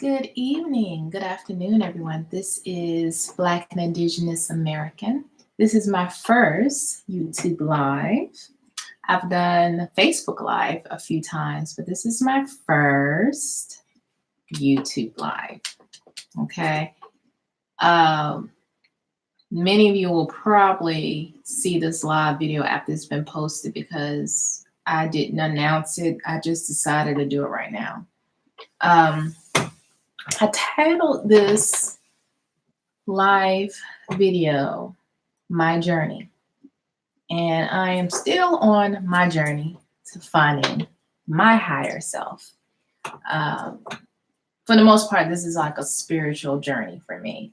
Good evening, good afternoon, everyone. This is Black and Indigenous American. This is my first YouTube Live. I've done Facebook Live a few times, but this is my first YouTube Live. Okay. Um, Many of you will probably see this live video after it's been posted because I didn't announce it. I just decided to do it right now. I titled this live video, My Journey. And I am still on my journey to finding my higher self. For the most part, this is like a spiritual journey for me.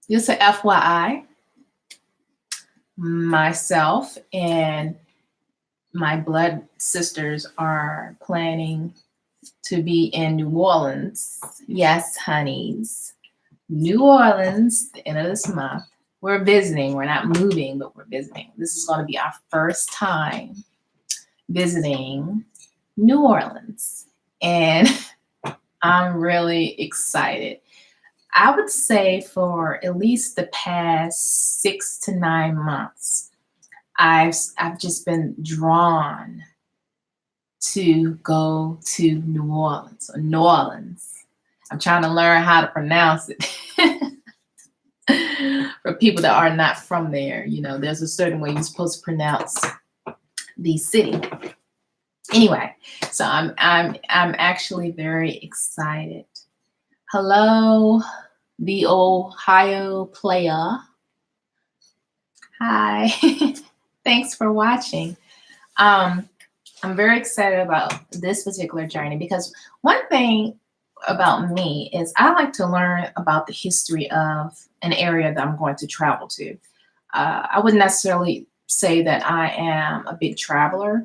Just an FYI, myself and my blood sisters are planning to be in New Orleans. Yes, honeys. New Orleans, the end of this month. We're visiting. We're not moving, but we're visiting. This is going to be our first time visiting New Orleans. And I'm really excited. I would say for at least the past 6 to 9 months, I've just been drawn to go to New Orleans or New Orleans. I'm trying to learn how to pronounce it. For people that are not from there, you know, there's a certain way you're supposed to pronounce the city. Anyway, so I'm actually very excited. Hello, the Ohio player. Hi. Thanks for watching. I'm very excited about this particular journey because one thing about me is I like to learn about the history of an area that I'm going to travel to. I wouldn't necessarily say that I am a big traveler,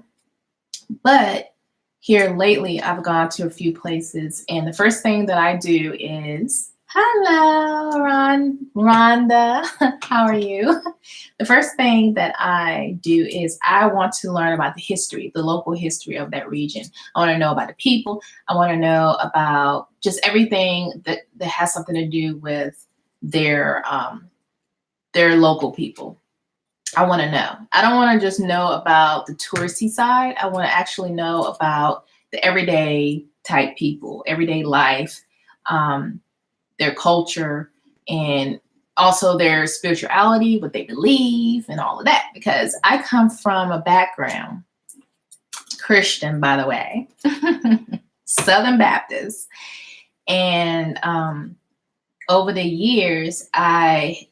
but here lately I've gone to a few places, and the first thing that I do is, hello, Rhonda, how are you? The first thing that I do is I want to learn about the history, the local history of that region. I want to know about the people. I want to know about just everything that has something to do with their local people. I want to know. I don't want to just know about the touristy side. I want to actually know about the everyday type people, everyday life, their culture, and also their spirituality, what they believe, and all of that. Because I come from a background, Christian, by the way, Southern Baptist. And over the years, I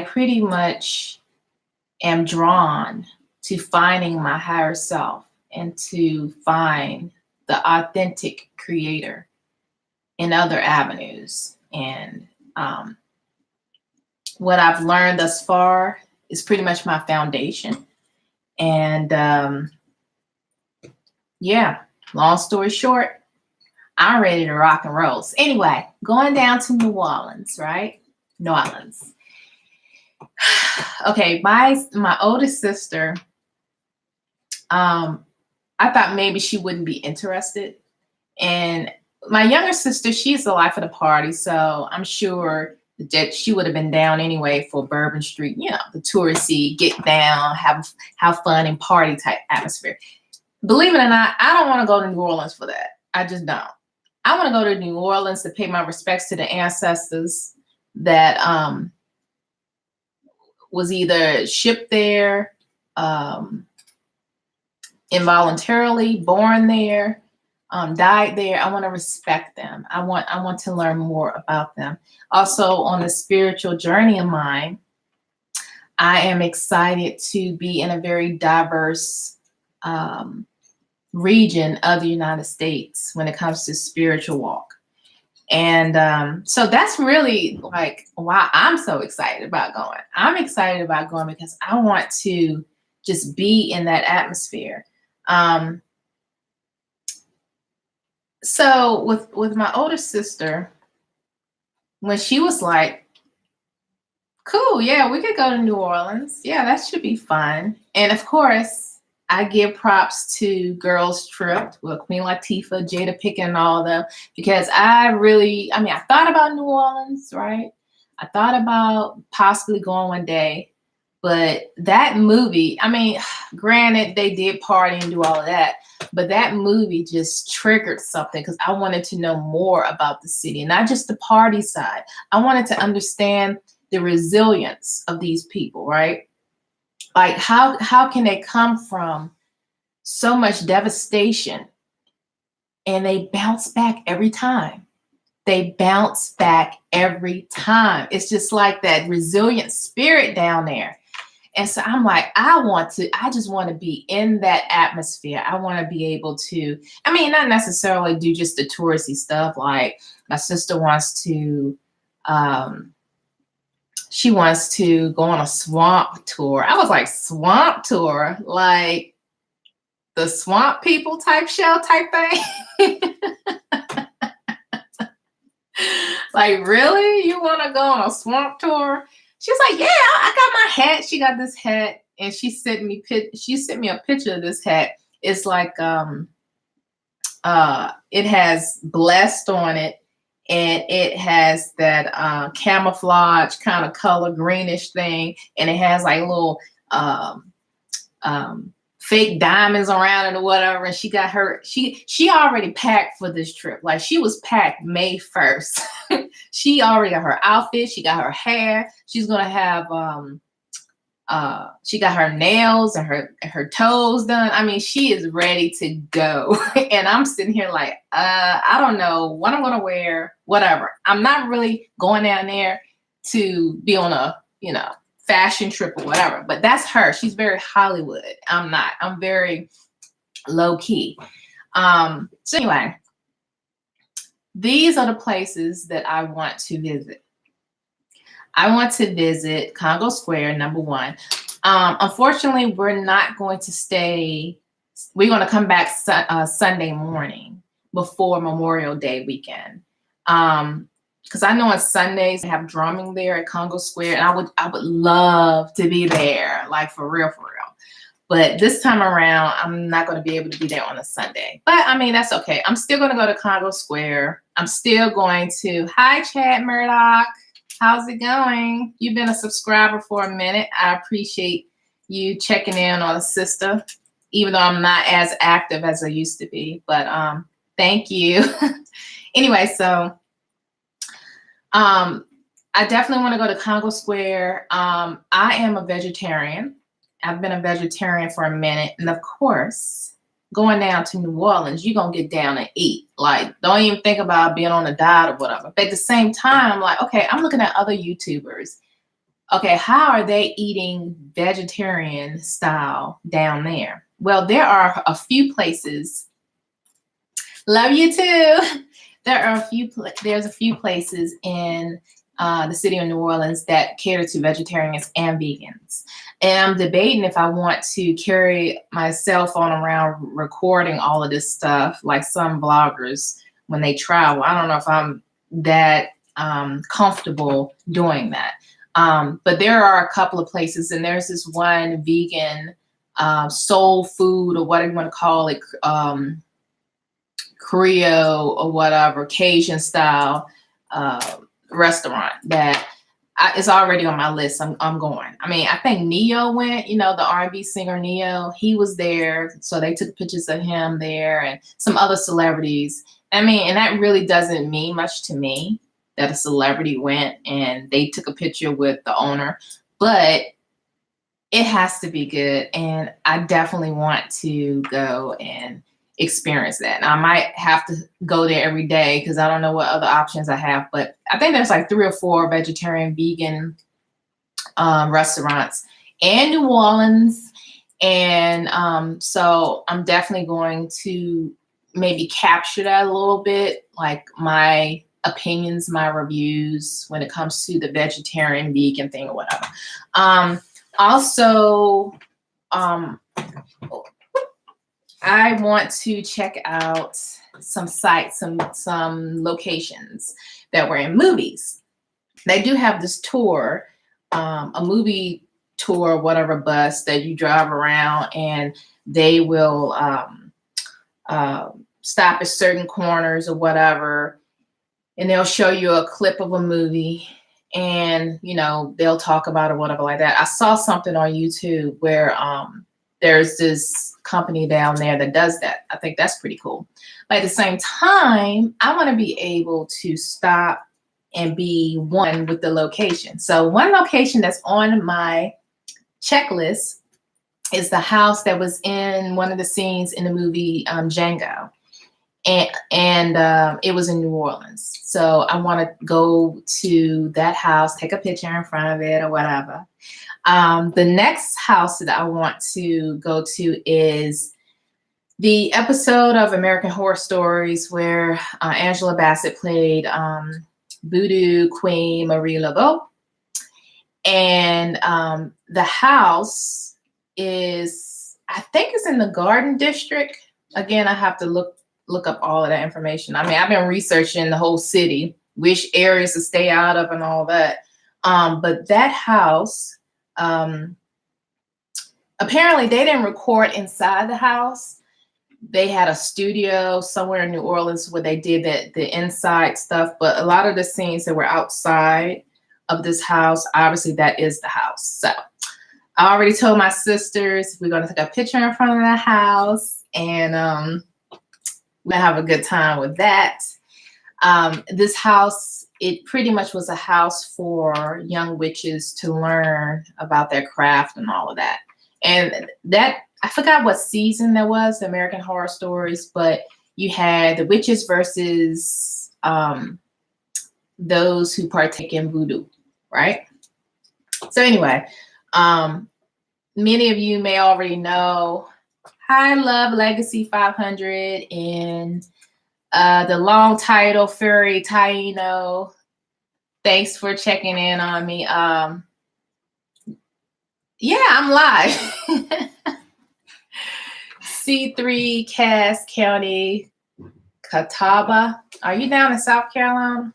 pretty much am drawn to finding my higher self and to find the authentic creator in other avenues. And what I've learned thus far is pretty much my foundation. And yeah, long story short, I'm ready to rock and roll. So anyway, going down to New Orleans, right? New Orleans. Okay, my oldest sister, I thought maybe she wouldn't be interested. And my younger sister, she's the life of the party, so I'm sure that she would have been down anyway for Bourbon Street, you know, the touristy, get down, have fun and party type atmosphere. Believe it or not, I don't want to go to New Orleans for that. I just don't. I want to go to New Orleans to pay my respects to the ancestors that was either shipped there, involuntarily born there, died there. I want to respect them. I want to learn more about them. Also, on the spiritual journey of mine, I am excited to be in a very diverse region of the United States when it comes to spiritual walk. And so that's really like why I'm so excited about going. I'm excited about going because I want to just be in that atmosphere. So with my older sister, when she was like, cool, yeah, we could go to New Orleans. Yeah, that should be fun. And of course, I give props to Girls Trip with Queen Latifah, Jada Pinkett, and all of them, because I thought about New Orleans, right? I thought about possibly going one day, but that movie, granted, they did party and do all of that, but that movie just triggered something because I wanted to know more about the city, and not just the party side. I wanted to understand the resilience of these people, right? Like how can they come from so much devastation and they bounce back every time? They bounce back every time. It's just like that resilient spirit down there. And so I'm like, I just want to be in that atmosphere. I want to be able to, not necessarily do just the touristy stuff. Like my sister wants to, she wants to go on a swamp tour. I was like, swamp tour? Like the swamp people type show type thing? Like, really? You want to go on a swamp tour? She's like, yeah, I got my hat. She got this hat, and she sent me a picture of this hat. It's like it has blessed on it, and it has that camouflage kind of color, greenish thing, and it has like little fake diamonds around it or whatever. And she got she already packed for this trip. Like, she was packed May 1st. She already got her outfit. She got her hair. She's gonna have she got her nails and her toes done. She is ready to go. And I'm sitting here like, I don't know what I'm gonna wear, whatever. I'm not really going down there to be on a, fashion trip or whatever, but that's her. She's very Hollywood. I'm not. I'm very low key. So anyway, these are the places that I want to visit. I want to visit Congo Square, number one. Unfortunately, we're not going to stay. We're going to come back Sunday morning before Memorial Day weekend. Because I know on Sundays they have drumming there at Congo Square, and I would love to be there, like for real. But this time around, I'm not going to be able to be there on a Sunday. But that's okay. I'm still going to go to Congo Square. I'm still going to. Hi, Chad Murdoch. How's it going? You've been a subscriber for a minute. I appreciate you checking in on a sister, even though I'm not as active as I used to be. But thank you. Anyway, so. I definitely want to go to Congo Square. I am a vegetarian. I've been a vegetarian for a minute. And of course, going down to New Orleans, you're going to get down and eat. Like, don't even think about being on a diet or whatever. But at the same time, I'm like, okay, I'm looking at other YouTubers. Okay, how are they eating vegetarian style down there? Well, there are a few places. Love you too. There's a few places in the city of New Orleans that cater to vegetarians and vegans. And I'm debating if I want to carry my cell phone around recording all of this stuff like some vloggers when they travel. I don't know if I'm that comfortable doing that. But there are a couple of places, and there's this one vegan soul food, or whatever you want to call it, Creole or whatever, Cajun style restaurant that is already on my list. I'm going. I think Neo went, the R&B singer Neo, he was there. So they took pictures of him there and some other celebrities. And that really doesn't mean much to me that a celebrity went and they took a picture with the owner, but it has to be good. And I definitely want to go and experience that. Now, I might have to go there every day because I don't know what other options I have, but I think there's like 3 or 4 vegetarian, vegan restaurants in New Orleans. And so I'm definitely going to maybe capture that a little bit, like my opinions, my reviews when it comes to the vegetarian, vegan thing or whatever. Also, I want to check out some sites, some locations that were in movies. They do have this tour, a movie tour, whatever bus that you drive around, and they will stop at certain corners or whatever, and they'll show you a clip of a movie, and they'll talk about it, whatever, like that. I saw something on YouTube where there's this company down there that does that. I think that's pretty cool. But at the same time, I want to be able to stop and be one with the location. So one location that's on my checklist is the house that was in one of the scenes in the movie Django. And it was in New Orleans. So I want to go to that house, take a picture in front of it or whatever. The next house that I want to go to is the episode of American Horror Stories where Angela Bassett played Voodoo Queen Marie Laveau. And the house is, I think it's in the Garden District. Again, I have to look up all of that information. I mean, I've been researching the whole city, which areas to stay out of and all that. But that house, apparently they didn't record inside the house. They had a studio somewhere in New Orleans where they did the inside stuff. But a lot of the scenes that were outside of this house, obviously that is the house. So I already told my sisters we're going to take a picture in front of the house, and we're going to have a good time with that. This house, it pretty much was a house for young witches to learn about their craft and all of that. And that, I forgot what season that was, the American Horror Stories, but you had the witches versus those who partake in voodoo, right? So anyway, many of you may already know, I love Legacy 500 and the long title Fairy Taino. Thanks for checking in on me. Yeah, I'm live. C3 Cass County, Catawba. Are you down in South Carolina?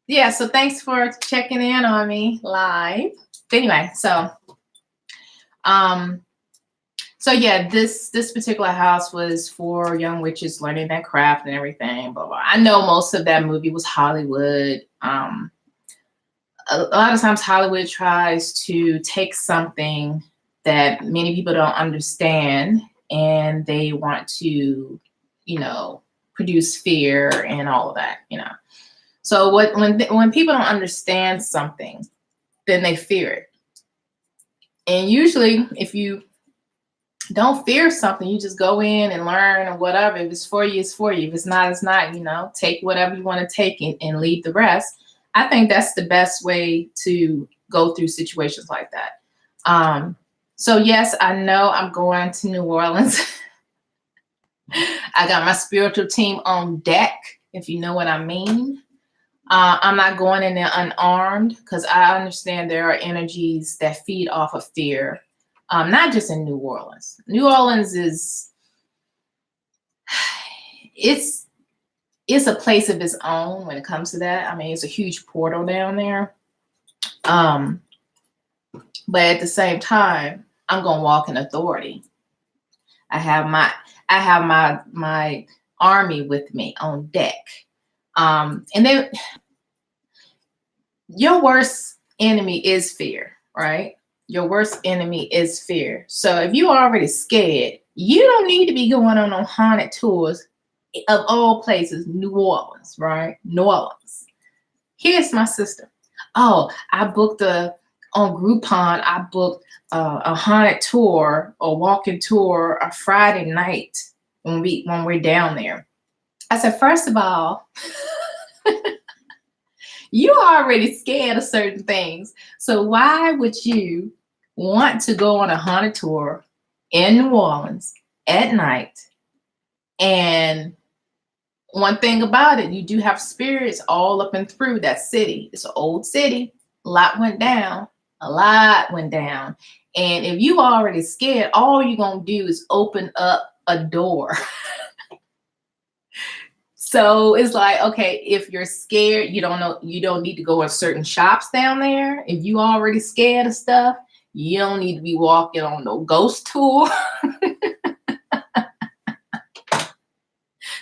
Yeah, so thanks for checking in on me live. Anyway, so yeah, this particular house was for young witches learning that craft and everything, blah, blah. I know most of that movie was Hollywood. A lot of times Hollywood tries to take something that many people don't understand, and they want to, produce fear and all of that, So when people don't understand something, then they fear it. And usually if you don't fear something, you just go in and learn or whatever. If it's for you, it's for you. If it's not, it's not, take whatever you want to take and leave the rest. I think that's the best way to go through situations like that. So yes, I know I'm going to New Orleans. I got my spiritual team on deck, if you know what I mean. I'm not going in there unarmed because I understand there are energies that feed off of fear. Not just in New Orleans. New Orleans it's a place of its own when it comes to that. I mean, it's a huge portal down there. But at the same time, I'm gonna walk in authority. I have my army with me on deck. And then your worst enemy is fear, right? Your worst enemy is fear. So if you're already scared, you don't need to be going on haunted tours of all places, New Orleans, right? New Orleans. Here's my system. Oh, I booked on Groupon, I booked a haunted tour or walking tour a Friday night when we're down there. I said, first of all, you are already scared of certain things. So why would you want to go on a haunted tour in New Orleans at night? And one thing about it, you do have spirits all up and through that city. It's an old city. A lot went down. And if you are already scared, all you're going to do is open up a door. So it's like, okay, if you're scared, you don't need to go in certain shops down there. If you already scared of stuff, You don't need to be walking on no ghost tour.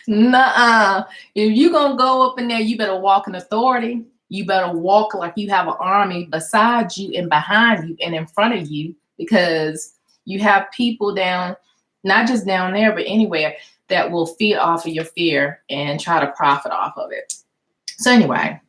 Nuh-uh. If you're going to go up in there, you better walk in authority. You better walk like you have an army beside you and behind you and in front of you, because you have people down, not just down there, but anywhere, that will feed off of your fear and try to profit off of it. So anyway,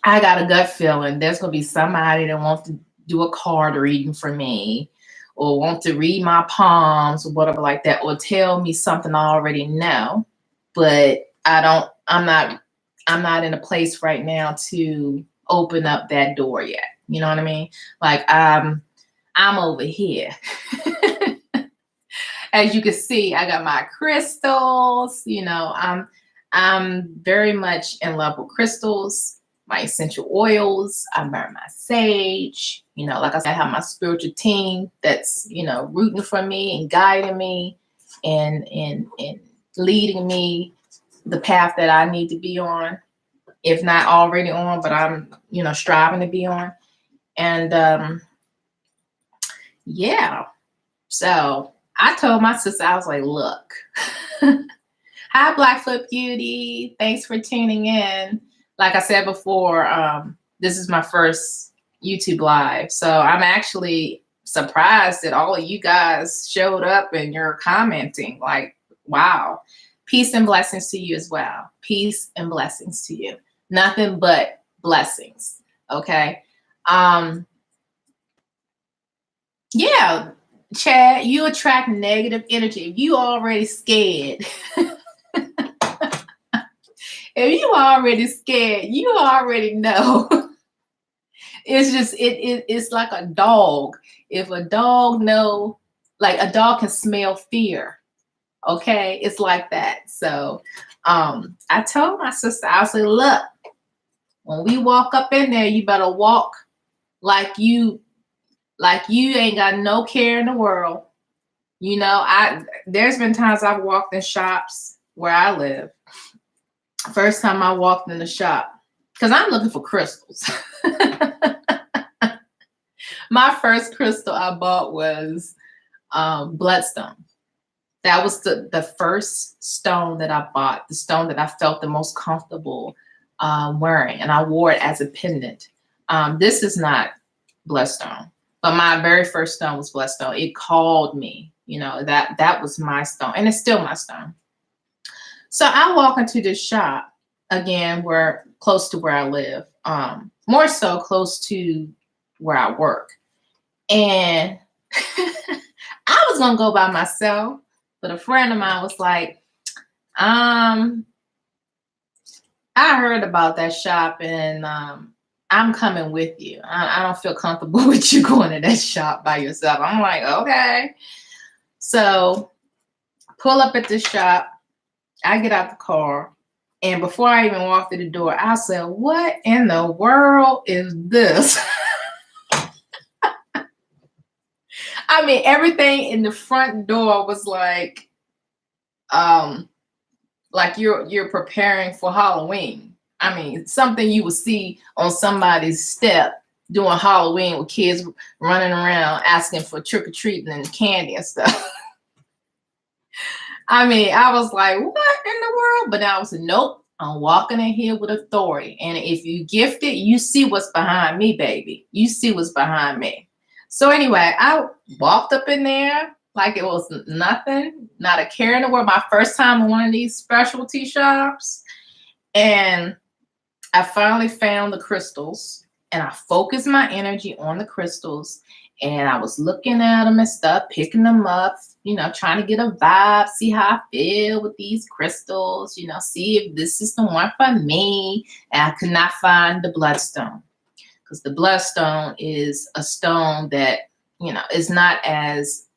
I got a gut feeling there's going to be somebody that wants to do a card reading for me, or want to read my palms or whatever like that, or tell me something I already know, but I'm not in a place right now to open up that door yet. You know what I mean? Like I'm over here. As you can see, I got my crystals. I'm very much in love with crystals, my essential oils. I burn my sage. Like I said, I have my spiritual team that's, rooting for me and guiding me and leading me the path that I need to be on, if not already on, but I'm, striving to be on. And yeah, so I told my sister, I was like, look, hi, Blackfoot Beauty. Thanks for tuning in. Like I said before, this is my first YouTube live. So I'm actually surprised that all of you guys showed up and you're commenting. Like, wow. Peace and blessings to you as well. Peace and blessings to you. Nothing but blessings. Okay. Yeah, Chad, you attract negative energy. If you already scared, you already know. It's just it's like a dog. If a dog a dog can smell fear. Okay, it's like that. So I told my sister, I was like, look, when we walk up in there, you better walk like you ain't got no care in the world. There's been times I've walked in shops where I live. First time I walked in the shop, because I'm looking for crystals. My first crystal I bought was bloodstone. That was the first stone that I bought, the stone that I felt the most comfortable wearing, and I wore it as a pendant. This is not bloodstone, but my very first stone was bloodstone. It called me, that was my stone, and it's still my stone. So I walk into this shop again, where close to where I live, more so close to where I work, and I was gonna go by myself. But a friend of mine was like, I heard about that shop and I'm coming with you. I don't feel comfortable with you going to that shop by yourself. I'm like, okay. So pull up at the shop. I get out the car. And before I even walk through the door, I said, what in the world is this? I mean, everything in the front door was like you're preparing for Halloween. I mean, something you would see on somebody's step doing Halloween with kids running around asking for trick-or-treating and candy and stuff. I mean, I was like, what in the world? But I was like, nope, I'm walking in here with authority. And if you gifted, you see what's behind me, baby. You see what's behind me. So anyway, I walked up in there like it was nothing, not a care in the world. My first time in one of these specialty shops. And I finally found the crystals, and I focused my energy on the crystals, and I was looking at them and stuff, picking them up, trying to get a vibe, see how I feel with these crystals, see if this is the one for me. And I could not find the bloodstone, because the bloodstone is a stone that, is not as,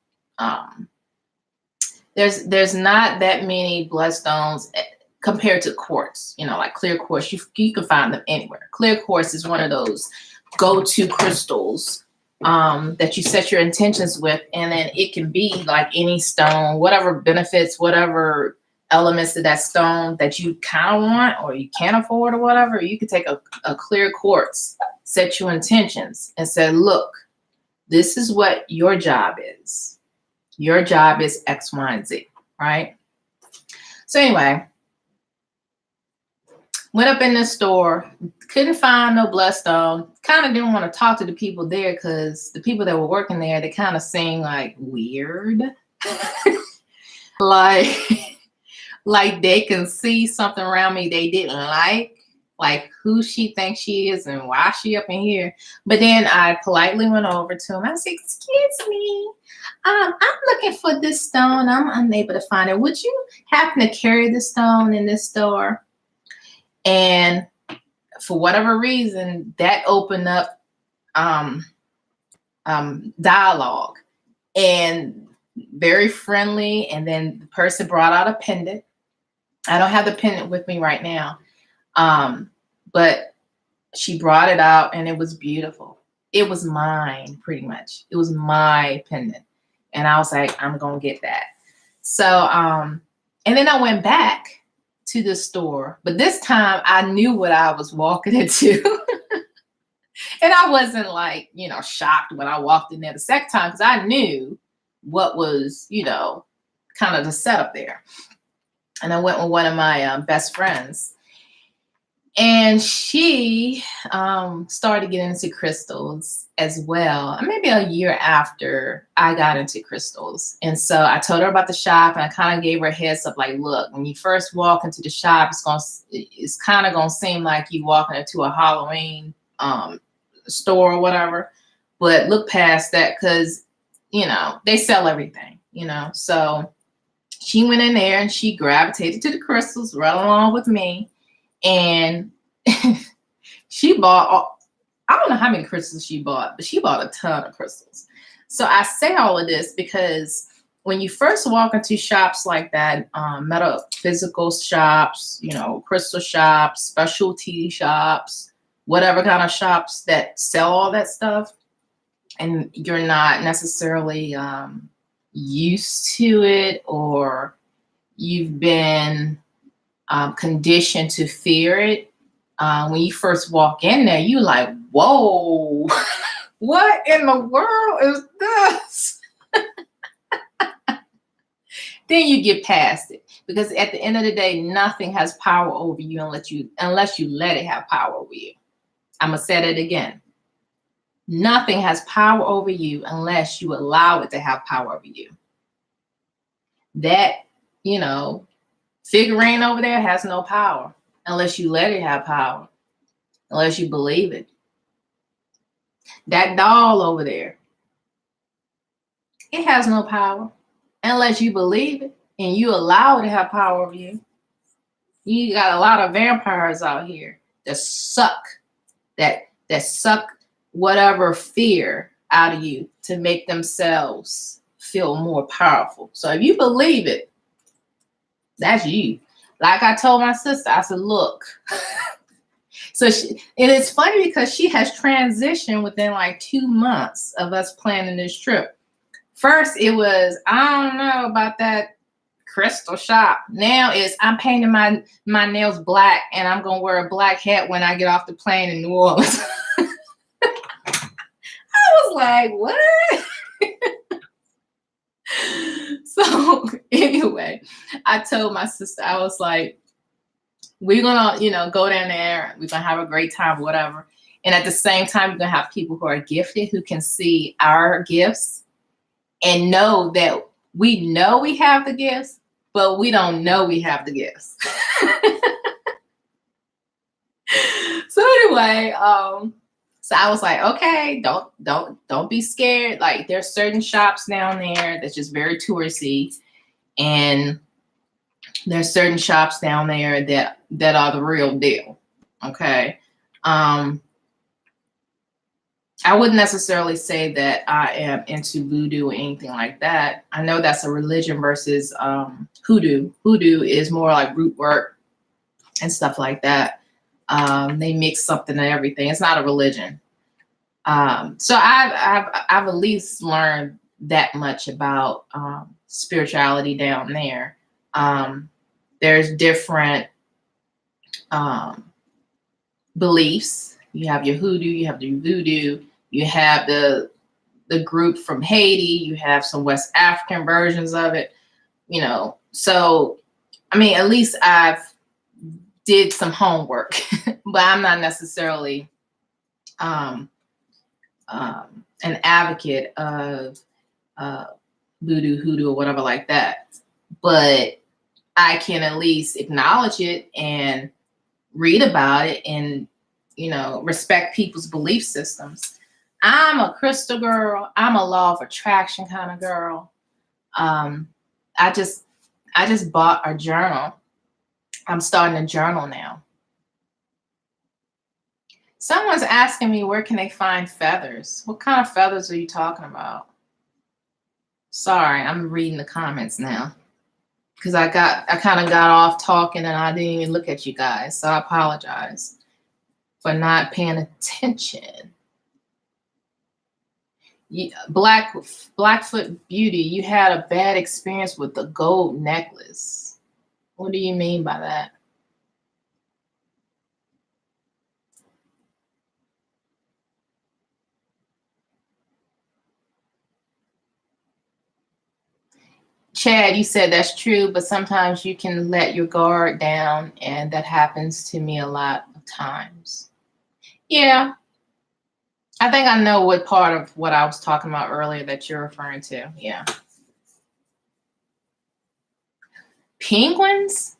there's not that many bloodstones compared to quartz, like clear quartz. You can find them anywhere. Clear quartz is one of those go-to crystals that you set your intentions with, and then it can be like any stone, whatever benefits, whatever elements of that stone that you kind of want or you can't afford or whatever. You could take a clear quartz, set your intentions, and say, look, This is what your job is. Your job is X, Y, and Z, right? So anyway, went up in the store, couldn't find no bloodstone. Kind of didn't want to talk to the people there because the people that were working there, they kind of seemed like weird. like, like they can see something around me they didn't like who she thinks she is and why she up in here. But then I politely went over to him. I said, "Excuse me, I'm looking for this stone. I'm unable to find it. Would you happen to carry the stone in this store?" And for whatever reason, that opened up dialogue, and very friendly. And then the person brought out a pendant. I don't have the pendant with me right now, but she brought it out, and it was beautiful. It was mine, pretty much. It was my pendant, and I was like, I'm gonna get that. So, and then I went back to the store, but this time I knew what I was walking into. And I wasn't like, shocked when I walked in there the second time, because I knew what was, kind of the setup there. And I went with one of my best friends, and she started getting into crystals as well, maybe a year after I got into crystals. And so I told her about the shop, and I kind of gave her a heads up, like, look, when you first walk into the shop, it's kind of gonna seem like you walking into a Halloween store or whatever, but look past that, because they sell everything. So she went in there and she gravitated to the crystals right along with me, and she bought, I don't know how many crystals she bought, but she bought a ton of crystals. So I say all of this because when you first walk into shops like that, metaphysical shops, crystal shops, specialty shops, whatever kind of shops that sell all that stuff, and you're not necessarily used to it, or you've been conditioned to fear it, when you first walk in there, you're like, whoa, what in the world is this? Then you get past it, because at the end of the day, nothing has power over you unless you let it have power over you. I'm going to say it again. Nothing has power over you unless you allow it to have power over you. That, figurine over there has no power unless you let it have power, unless you believe it. That doll over there, it has no power unless you believe it and you allow it to have power over you. You got a lot of vampires out here that suck whatever fear out of you to make themselves feel more powerful. So if you believe it, that's you. Like I told my sister, I said, look. So and it's funny because she has transitioned within like 2 months of us planning this trip. First, it was, I don't know about that crystal shop. Now it's, I'm painting my nails black, and I'm going to wear a black hat when I get off the plane in New Orleans. I was like, what? So anyway, I told my sister, I was like, we're going to, go down there. We're going to have a great time, whatever. And at the same time, we're going to have people who are gifted, who can see our gifts and know that we know we have the gifts, but we don't know we have the gifts. So anyway, so I was like, okay, don't be scared. Like, there's certain shops down there that's just very touristy, and there's certain shops down there that are the real deal. Okay. I wouldn't necessarily say that I am into voodoo or anything like that. I know that's a religion versus hoodoo. Hoodoo is more like root work and stuff like that. They mix something and everything. It's not a religion. So I've at least learned that much about spirituality down there. There's different beliefs. You have your hoodoo, you have the voodoo, you have the the group from Haiti, you have some West African versions of it, you know. So, I mean, at least I've did some homework, but I'm not necessarily an advocate of voodoo, hoodoo, or whatever like that. But I can at least acknowledge it and read about it and, you know, respect people's belief systems. I'm a crystal girl. I'm a law of attraction kind of girl. I just bought a journal. I'm starting a journal now. Someone's asking me, where can they find feathers? What kind of feathers are you talking about? Sorry, I'm reading the comments now because I kind of got off talking and I didn't even look at you guys. So I apologize for not paying attention. Blackfoot Beauty, you had a bad experience with the gold necklace. What do you mean by that? Chad, you said that's true, but sometimes you can let your guard down, and that happens to me a lot of times. Yeah, I think I know what part of what I was talking about earlier that you're referring to. Yeah. Penguins?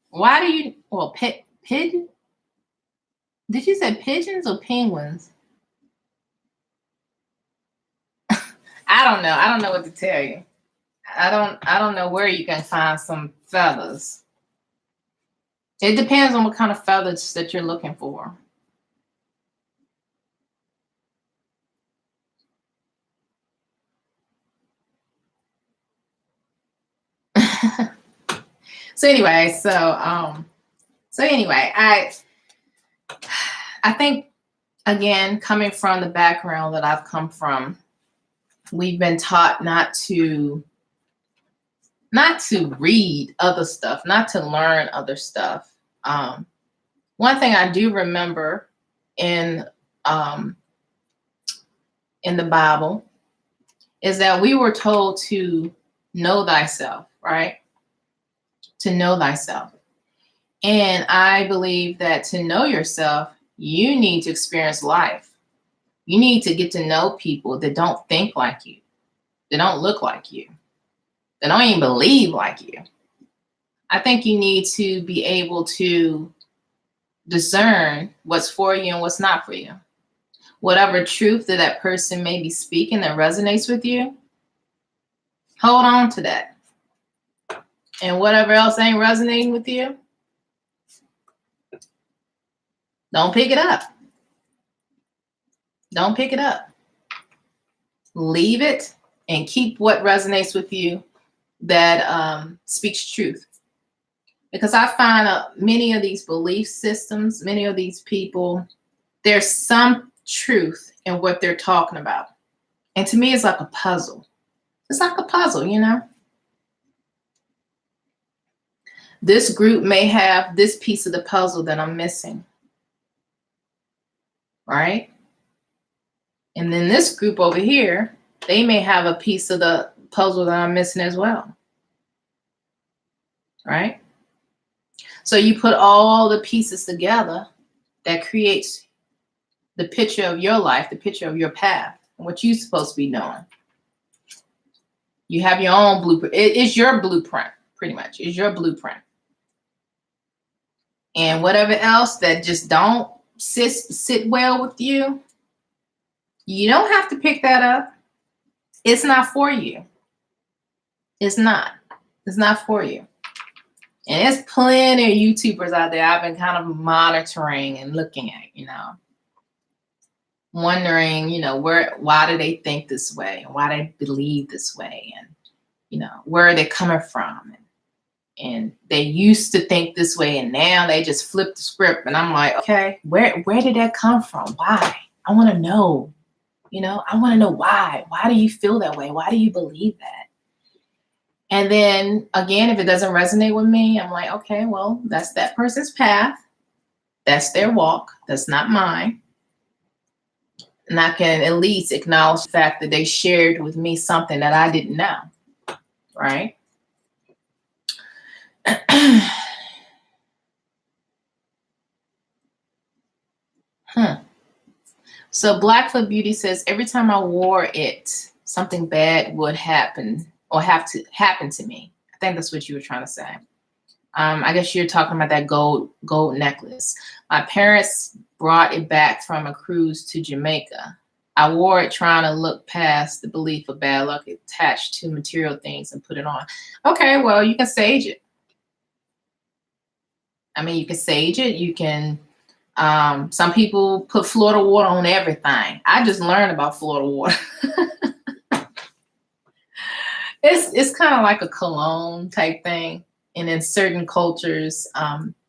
Why do you, well, pigeon? Did you say pigeons or penguins? I don't know. I don't know what to tell you. I don't know where you can find some feathers. It depends on what kind of feathers that you're looking for. So anyway, I think, again, coming from the background that I've come from, we've been taught not to read other stuff, not to learn other stuff. One thing I do remember in the Bible is that we were told to know thyself, right? To know thyself. And I believe that to know yourself, you need to experience life. You need to get to know people that don't think like you, that don't look like you, that don't even believe like you. I think you need to be able to discern what's for you and what's not for you. Whatever truth that person may be speaking that resonates with you, hold on to that. And whatever else ain't resonating with you, don't pick it up. Don't pick it up. Leave it and keep what resonates with you that speaks truth. Because I find many of these belief systems, many of these people, there's some truth in what they're talking about. And to me, it's like a puzzle. It's like a puzzle, you know? This group may have this piece of the puzzle that I'm missing, right? And then this group over here, they may have a piece of the puzzle that I'm missing as well, right? So you put all the pieces together, that creates the picture of your life, the picture of your path, and what you're supposed to be doing. You have your own blueprint. It is your blueprint, pretty much. It's your blueprint. And whatever else that just don't sit well with you, you don't have to pick that up. It's not for you. It's not. It's not for you. And there's plenty of YouTubers out there I've been kind of monitoring and looking at, you know, wondering, you know, why do they think this way and why they believe this way, and, you know, where are they coming from? And they used to think this way and now they just flip the script. And I'm like, okay, where did that come from? Why? I want to know, you know, I want to know why. Why do you feel that way? Why do you believe that? And then again, if it doesn't resonate with me, I'm like, okay, well, that's that person's path. That's their walk. That's not mine. And I can at least acknowledge the fact that they shared with me something that I didn't know, right? So Blackfoot Beauty says, every time I wore it, something bad would happen or have to happen to me. I think that's what you were trying to say. I guess you're talking about that gold necklace. My parents brought it back from a cruise to Jamaica. I wore it trying to look past the belief of bad luck attached to material things and put it on. Okay, well, you can sage it. I mean, you can sage it. You can, some people put Florida water on everything. I just learned about Florida water. It's kind of like a cologne type thing. And in certain cultures,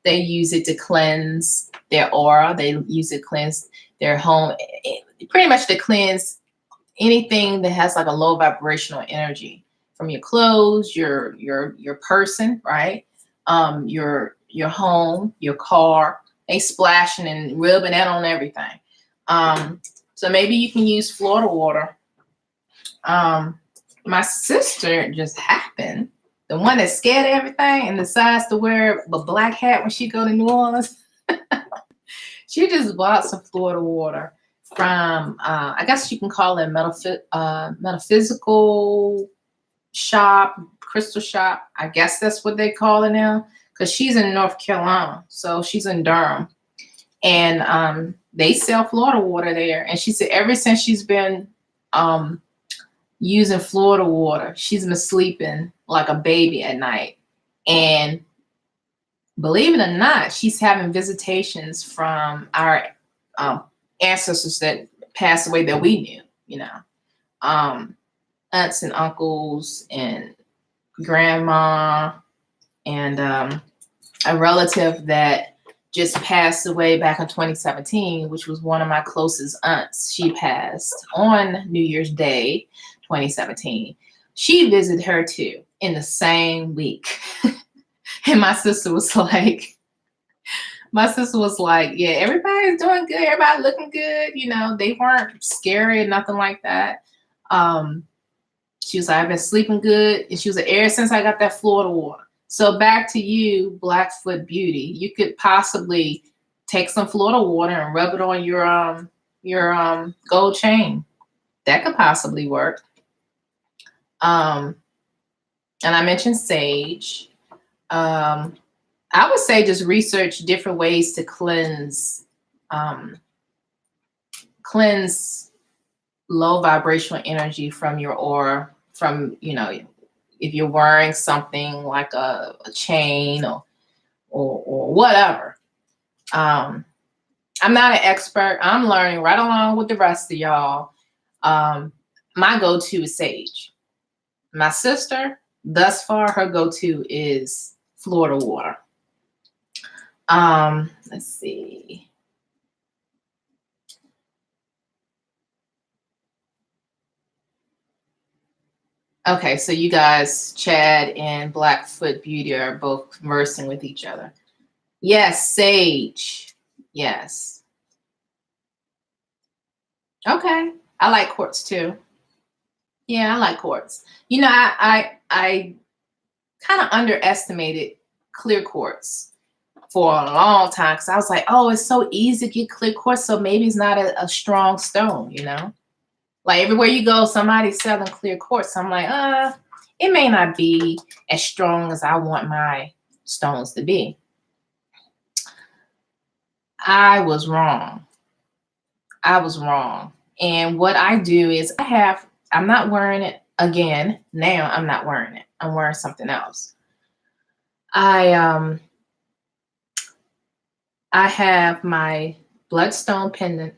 they use it to cleanse their aura. They use it to cleanse their home, pretty much to cleanse anything that has like a low vibrational energy from your clothes, your person, right? Your home, your car. They splashing and rubbing that on everything. So maybe you can use Florida water. My sister just happened, the one that's scared of everything and decides to wear a black hat when she go to New Orleans. She just bought some Florida water from, I guess you can call it metaphysical shop, crystal shop. I guess that's what they call it now, because she's in North Carolina, so she's in Durham, and they sell Florida water there. And she said ever since she's been using Florida water, she's been sleeping like a baby at night. And believe it or not, she's having visitations from our ancestors that passed away that we knew, you know, aunts and uncles and grandma, and a relative that just passed away back in 2017, which was one of my closest aunts. She passed on New Year's Day, 2017. She visited her too in the same week. And my sister was like, yeah, everybody's doing good. Everybody looking good. You know, they weren't scary or nothing like that. She was like, I've been sleeping good. And she was like, ever since I got that Florida water. So back to you, Blackfoot Beauty. You could possibly take some Florida water and rub it on your gold chain. That could possibly work. And I mentioned sage. I would say just research different ways to cleanse low vibrational energy from your aura, from, you know, if you're wearing something like a chain or whatever. I'm not an expert. I'm learning right along with the rest of y'all. My go-to is sage. My sister, thus far, her go-to is Florida water. Let's see. Okay, so you guys, Chad and Blackfoot Beauty, are both conversing with each other. Yes, sage. Yes. Okay. I like quartz too. Yeah, I like quartz. You know, I kind of underestimated clear quartz for a long time, because I was like, oh, it's so easy to get clear quartz, so maybe it's not a strong stone, you know? Like everywhere you go, somebody's selling clear quartz. I'm like, it may not be as strong as I want my stones to be. I was wrong. And what I do is I'm not wearing it again. Now I'm not wearing it. I'm wearing something else. I have my bloodstone pendant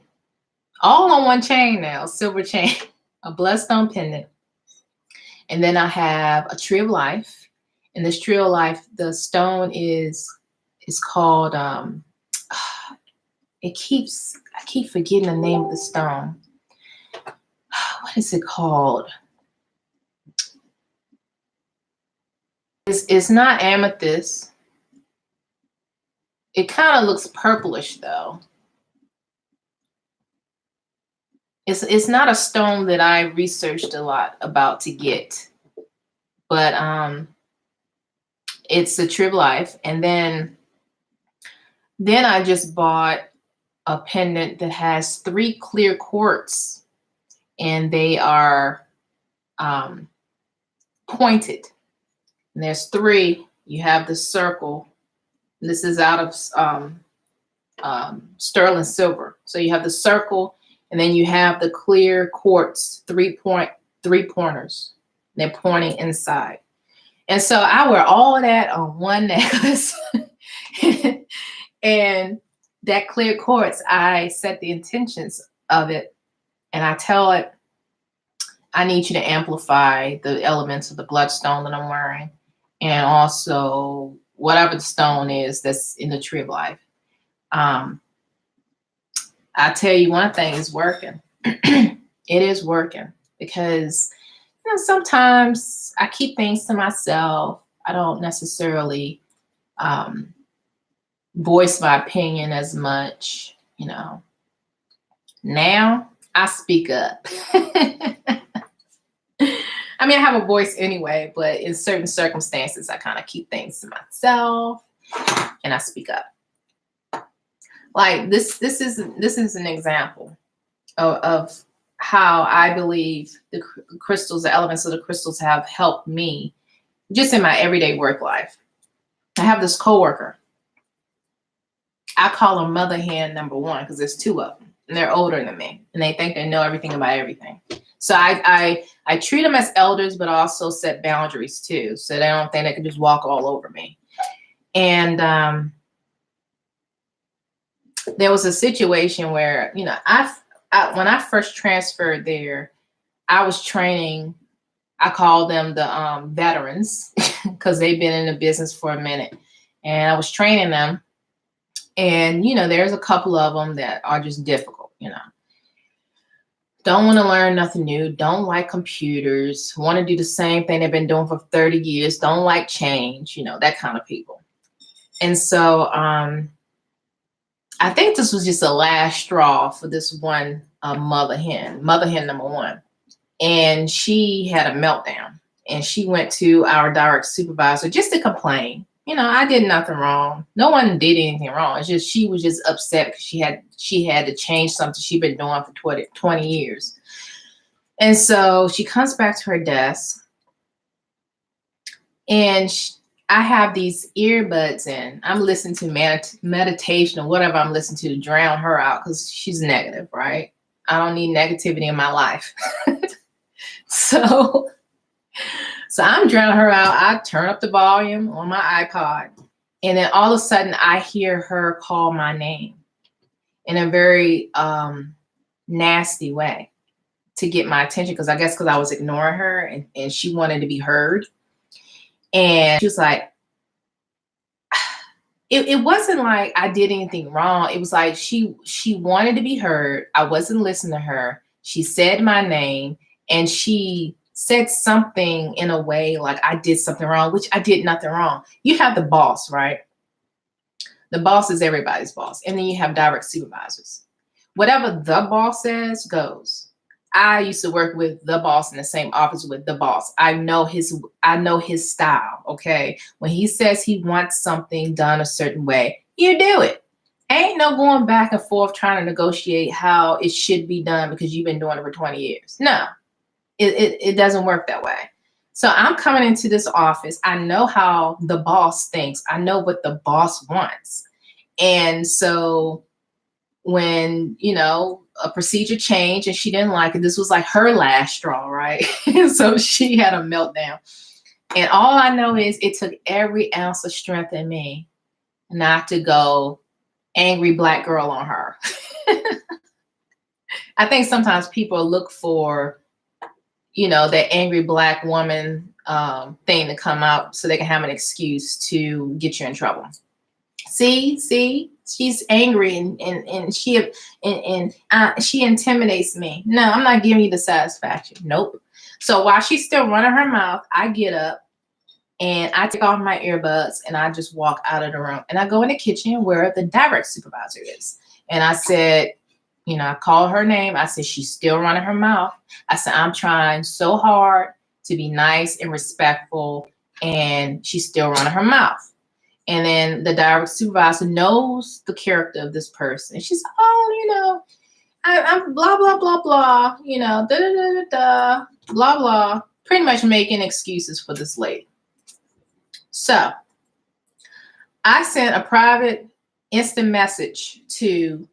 all on one chain now, silver chain, a bloodstone pendant. And then I have a tree of life. And this tree of life, the stone is called, I keep forgetting the name of the stone. What is it called? It's not amethyst. It kind of looks purplish though. it's not a stone that I researched a lot about to get, but it's the Trib Life. And then I just bought a pendant that has 3 clear quartz, and they are pointed. And there's 3. You have the circle. This is out of sterling silver. So you have the circle, and then you have the clear quartz 3 pointers. They're pointing inside. And so I wear all of that on one necklace. And that clear quartz, I set the intentions of it, and I tell it, I need you to amplify the elements of the bloodstone that I'm wearing, and also whatever the stone is that's in the Tree of Life. I tell you, one thing is working. It is working, because sometimes I keep things to myself. I don't necessarily voice my opinion as much. Now I speak up. I mean, I have a voice anyway, but in certain circumstances, I kind of keep things to myself and I speak up. Like this is an example of how I believe the crystals, the elements of the crystals, have helped me just in my everyday work life. I have this coworker. I call them Mother Hen number 1 because there's 2 of them, and they're older than me, and they think they know everything about everything. So I treat them as elders, but also set boundaries too, so they don't think they can just walk all over me. And there was a situation where, when I first transferred there, I was training. I call them the veterans because they've been in the business for a minute, and I was training them. And there's a couple of them that are just difficult. Don't want to learn nothing new, don't like computers, want to do the same thing they've been doing for 30 years, don't like change, that kind of people. And so I think this was just the last straw for this one Mother Hen number 1. And she had a meltdown, and she went to our direct supervisor just to complain. I did nothing wrong. No one did anything wrong. It's just she was just upset because she had to change something she'd been doing for 20 years. And so she comes back to her desk, and I have these earbuds in. I'm listening to meditation or whatever I'm listening to drown her out because she's negative, right? I don't need negativity in my life. So I'm drowning her out. I turn up the volume on my iPod, and then all of a sudden I hear her call my name in a very nasty way to get my attention, because I was ignoring her, and she wanted to be heard. And she was like, it wasn't like I did anything wrong. It was like she wanted to be heard. I wasn't listening to her. She said my name, and she said something in a way like I did something wrong, which I did nothing wrong. You have the boss, right? The boss is everybody's boss. And then you have direct supervisors. Whatever the boss says goes. I used to work with the boss in the same office with the boss. I know his style, okay? When he says he wants something done a certain way, you do it. Ain't no going back and forth trying to negotiate how it should be done because you've been doing it for 20 years. No. It doesn't work that way. So I'm coming into this office. I know how the boss thinks. I know what the boss wants. And so when, a procedure changed and she didn't like it, this was like her last straw, right? So she had a meltdown. And all I know is it took every ounce of strength in me not to go angry Black girl on her. I think sometimes people look for that angry Black woman thing to come out so they can have an excuse to get you in trouble. See, she's angry and she intimidates me. No, I'm not giving you the satisfaction. Nope. So while she's still running her mouth, I get up and I take off my earbuds and I just walk out of the room, and I go in the kitchen where the direct supervisor is. And I said, I called her name. I said, she's still running her mouth. I said, I'm trying so hard to be nice and respectful, and she's still running her mouth. And then the direct supervisor knows the character of this person. And she's, oh, I'm blah, blah, blah, blah, da, da, da, da, da, blah, blah, pretty much making excuses for this lady. So I sent a private instant message to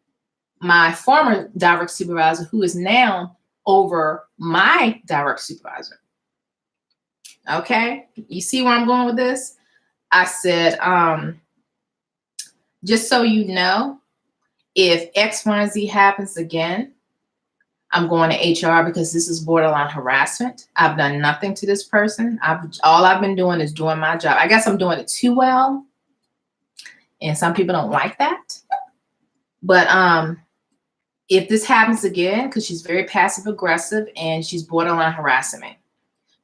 my former direct supervisor, who is now over my direct supervisor. Okay, you see where I'm going with this? I said, just so you know, if X, Y, and Z happens again, I'm going to HR because this is borderline harassment. I've done nothing to this person. All I've been doing is doing my job. I guess I'm doing it too well, and some people don't like that. But if this happens again, because she's very passive aggressive and she's borderline harassing me,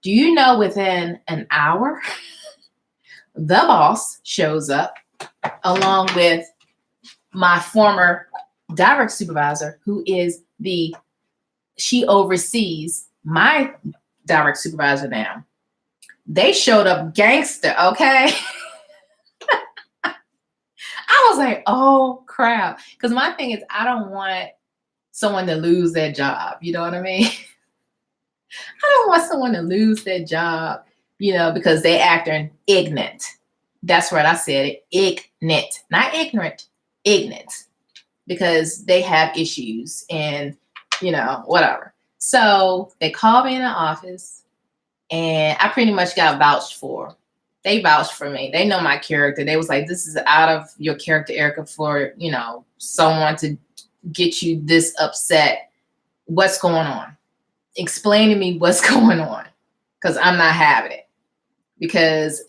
do you know within an hour, the boss shows up along with my former direct supervisor, who is she oversees my direct supervisor now. They showed up gangster, okay? I was like, oh crap. Because my thing is, I don't want someone to lose their job. You know what I mean? I don't want someone to lose their job, because they acting ignorant. That's right, I said it. Ignorant. Not ignorant, ignorant. Because they have issues and, whatever. So they called me in the office and I pretty much got vouched for. They vouched for me. They know my character. They was like, this is out of your character, Erica, for, someone to get you this upset. What's going on? Explain to me what's going on, because I'm not having it. Because,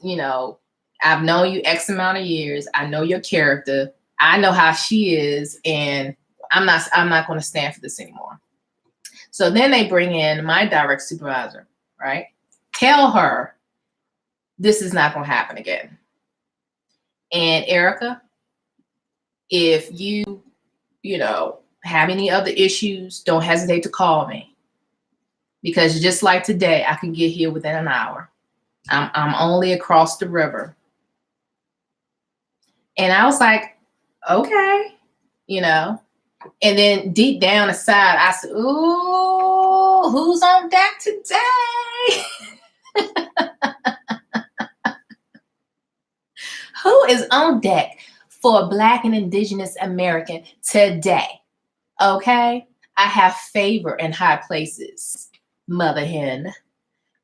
I've known you X amount of years. I know your character. I know how she is, and I'm not going to stand for this anymore. So then they bring in my direct supervisor, right? Tell her this is not going to happen again. And Erica, if you have any other issues, don't hesitate to call me. Because just like today, I can get here within an hour. I'm only across the river. And I was like, okay, And then deep down inside, I said, ooh, who's on deck today? Who is on deck for Black and Indigenous American today? Okay? I have favor in high places, mother hen.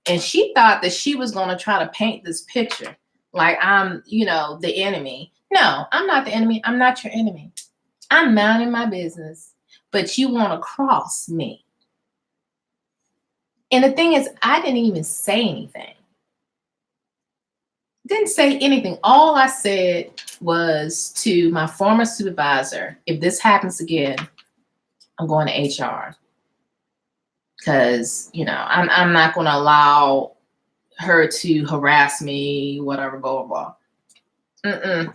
And she thought that she was going to try to paint this picture like I'm, the enemy. No, I'm not the enemy. I'm not your enemy. I'm minding my business, but you want to cross me. And the thing is, I didn't even say anything. Didn't say anything. All I said was to my former supervisor, if this happens again, I'm going to HR. Because, I'm not going to allow her to harass me, whatever, blah, blah, blah.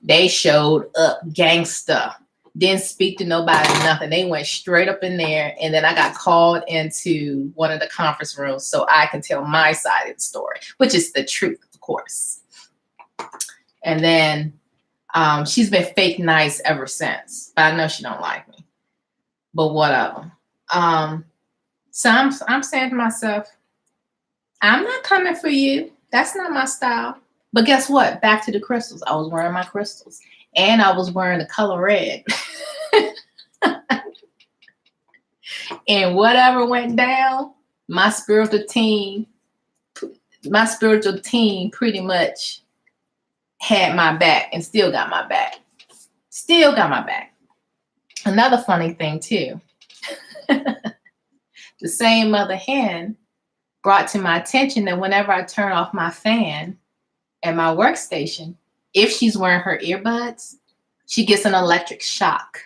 They showed up gangster. Didn't speak to nobody, nothing. They went straight up in there. And then I got called into one of the conference rooms so I can tell my side of the story, which is the truth, of course. And then she's been fake nice ever since. But I know she don't like me. But whatever. So I'm saying to myself, I'm not coming for you. That's not my style. But guess what? Back to the crystals. I was wearing my crystals. And I was wearing the color red. And whatever went down, my spiritual team pretty much had my back and still got my back. Still got my back. Another funny thing too. The same mother hen brought to my attention that whenever I turn off my fan at my workstation, if she's wearing her earbuds, she gets an electric shock.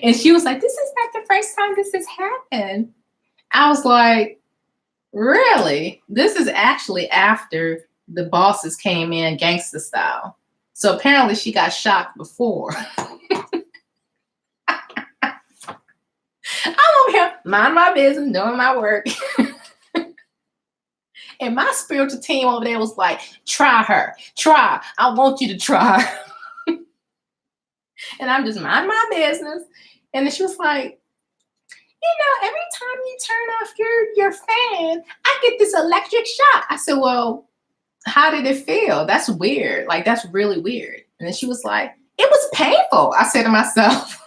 And she was like, this is not the first time this has happened. I was like, really? This is actually after the bosses came in gangster style. So apparently she got shocked before. I'm over here, mind my business, doing my work. And my spiritual team over there was like, try her, try. I want you to try. And I'm just mind my business. And then she was like, every time you turn off your fan, I get this electric shock. I said, well, how did it feel? That's weird. Like, that's really weird. And then she was like, it was painful. I said to myself,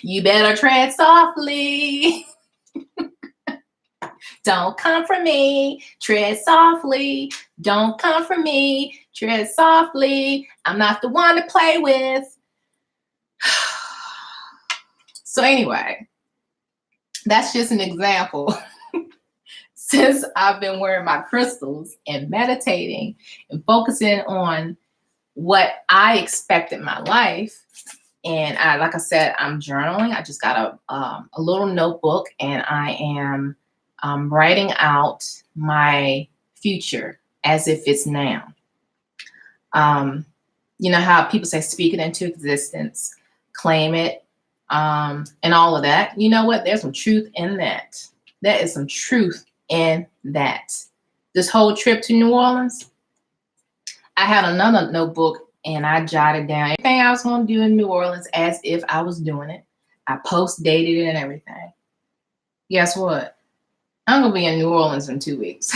you better tread softly. Don't come for me. Tread softly. Don't come for me. Tread softly. I'm not the one to play with. So anyway, that's just an example. Since I've been wearing my crystals and meditating and focusing on what I expect in my life, and like I said, I'm journaling. I just got a little notebook, and I am writing out my future as if it's now. You know how people say speak it into existence, claim it, and all of that. You know what? There's some truth in that. There is some truth in that. This whole trip to New Orleans, I had another notebook and I jotted down everything I was going to do in New Orleans as if I was doing it. I post-dated it and everything. Guess what? I'm going to be in New Orleans in 2 weeks.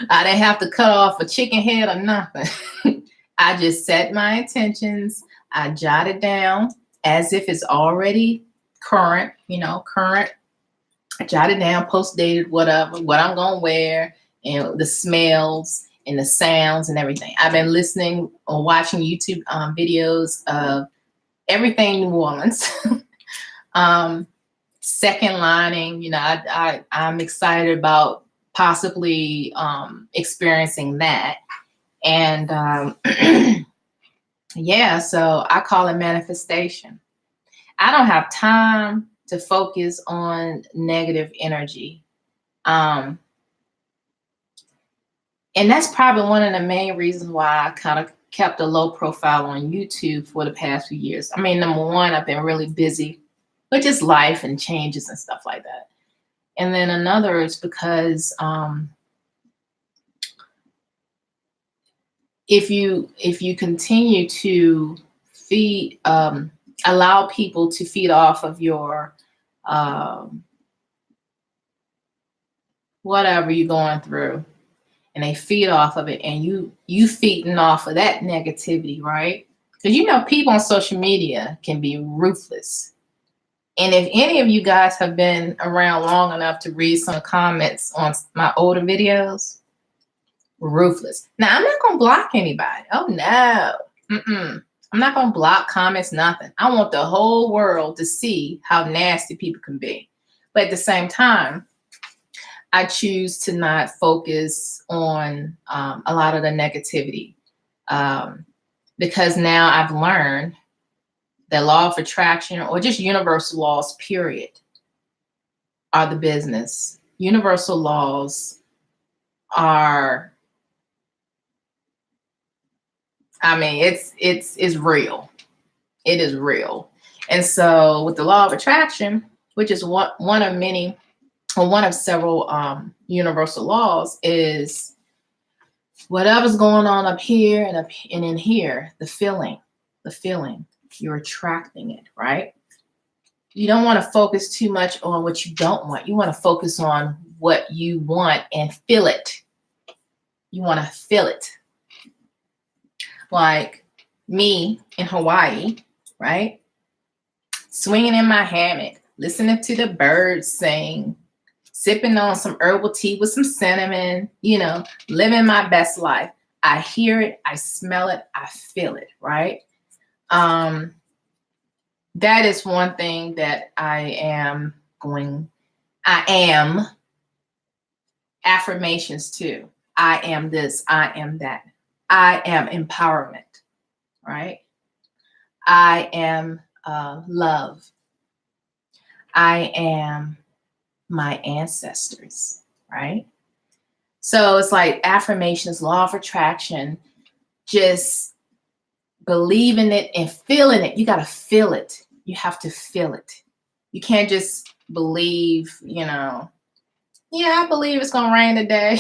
I didn't have to cut off a chicken head or nothing. I just set my intentions. I jotted down as if it's already current, current. I jotted down, post-dated, whatever, what I'm going to wear, and the smells and the sounds and everything. I've been listening or watching YouTube videos of everything New Orleans. Second lining, I'm excited about possibly experiencing that. And yeah, so I call it manifestation. I don't have time to focus on negative energy. And that's probably one of the main reasons why I kind of kept a low profile on YouTube for the past few years. I mean, number one, I've been really busy with just life and changes and stuff like that. And then another is because if you continue to feed, allow people to feed off of your whatever you're going through, and they feed off of it, and you feeding off of that negativity, right? Because people on social media can be ruthless. And if any of you guys have been around long enough to read some comments on my older videos, ruthless. Now, I'm not going to block anybody. Oh, no. I'm not going to block comments, nothing. I want the whole world to see how nasty people can be. But at the same time, I choose to not focus on a lot of the negativity because now I've learned that law of attraction, or just universal laws, period, are the business. Universal laws are, it's real. It is real. And so with the law of attraction, which is one of many, or one of several universal laws, is whatever's going on up here and in here, the feeling, you're attracting it, right? You don't want to focus too much on what you don't want. You want to focus on what you want and feel it. You want to feel it. Like me in Hawaii, right? Swinging in my hammock, listening to the birds sing, sipping on some herbal tea with some cinnamon, living my best life. I hear it, I smell it, I feel it, right? That is one thing that I am affirmations too. I am this, I am that. I am empowerment, right? I am love. I am my ancestors, right? So it's like affirmations, law of attraction, just believing it and feeling it. You got to feel it. You have to feel it. You can't just believe, yeah, I believe it's going to rain today.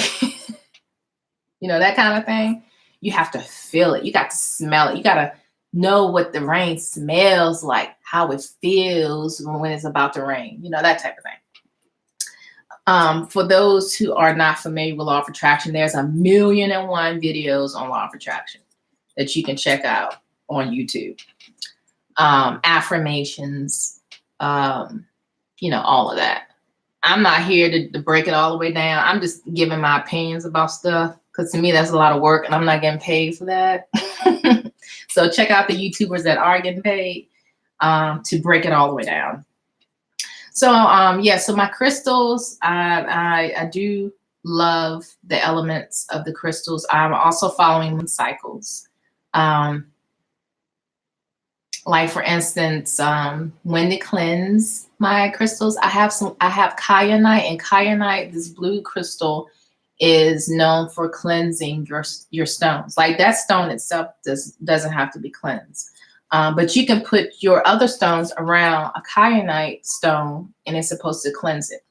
That kind of thing. You have to feel it. You got to smell it. You got to know what the rain smells like, how it feels when it's about to rain, that type of thing. For those who are not familiar with law of attraction, there's 1,000,001 videos on law of attraction that you can check out on YouTube. Affirmations, all of that. I'm not here to break it all the way down. I'm just giving my opinions about stuff because to me, that's a lot of work and I'm not getting paid for that. So check out the YouTubers that are getting paid to break it all the way down. So, so my crystals, I do love the elements of the crystals. I'm also following moon cycles. Like for instance, when to cleanse my crystals, I have kyanite, and kyanite, this blue crystal, is known for cleansing your stones. Like that stone itself doesn't have to be cleansed. But you can put your other stones around a kyanite stone and it's supposed to cleanse it.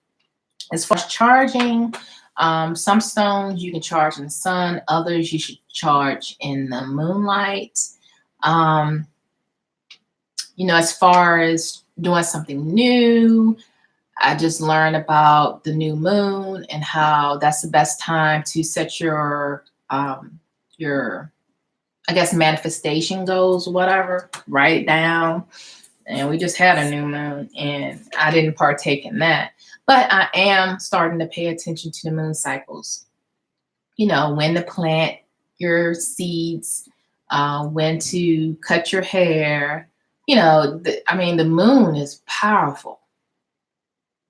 As far as charging, some stones you can charge in the sun, others you should charge in the moonlight. As far as doing something new, I just learned about the new moon and how that's the best time to set your I guess manifestation goals, whatever, write it down. And we just had a new moon and I didn't partake in that. But I am starting to pay attention to the moon cycles. When to plant your seeds, when to cut your hair. The moon is powerful.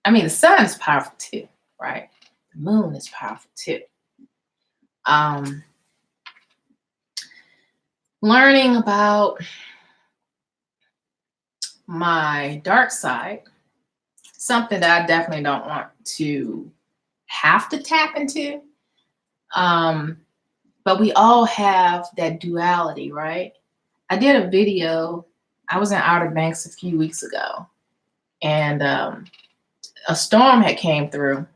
The sun is powerful too, right? The moon is powerful too. Learning about my dark side, something that I definitely don't want to have to tap into. But we all have that duality, right? I did a video. I was in Outer Banks a few weeks ago, and a storm had came through.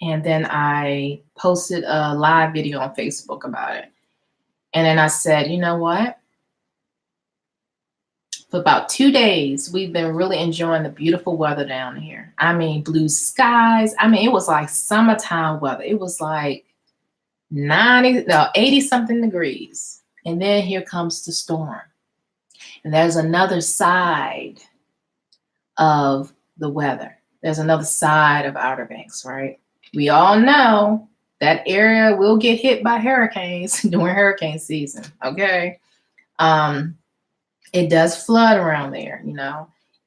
And then I posted a live video on Facebook about it. And then I said, you know what? For about 2 days, we've been really enjoying the beautiful weather down here. Blue skies. It was like summertime weather. It was like 80 something degrees. And then here comes the storm. And there's another side of the weather. There's another side of Outer Banks, right? We all know that area will get hit by hurricanes during hurricane season, okay? It does flood around there,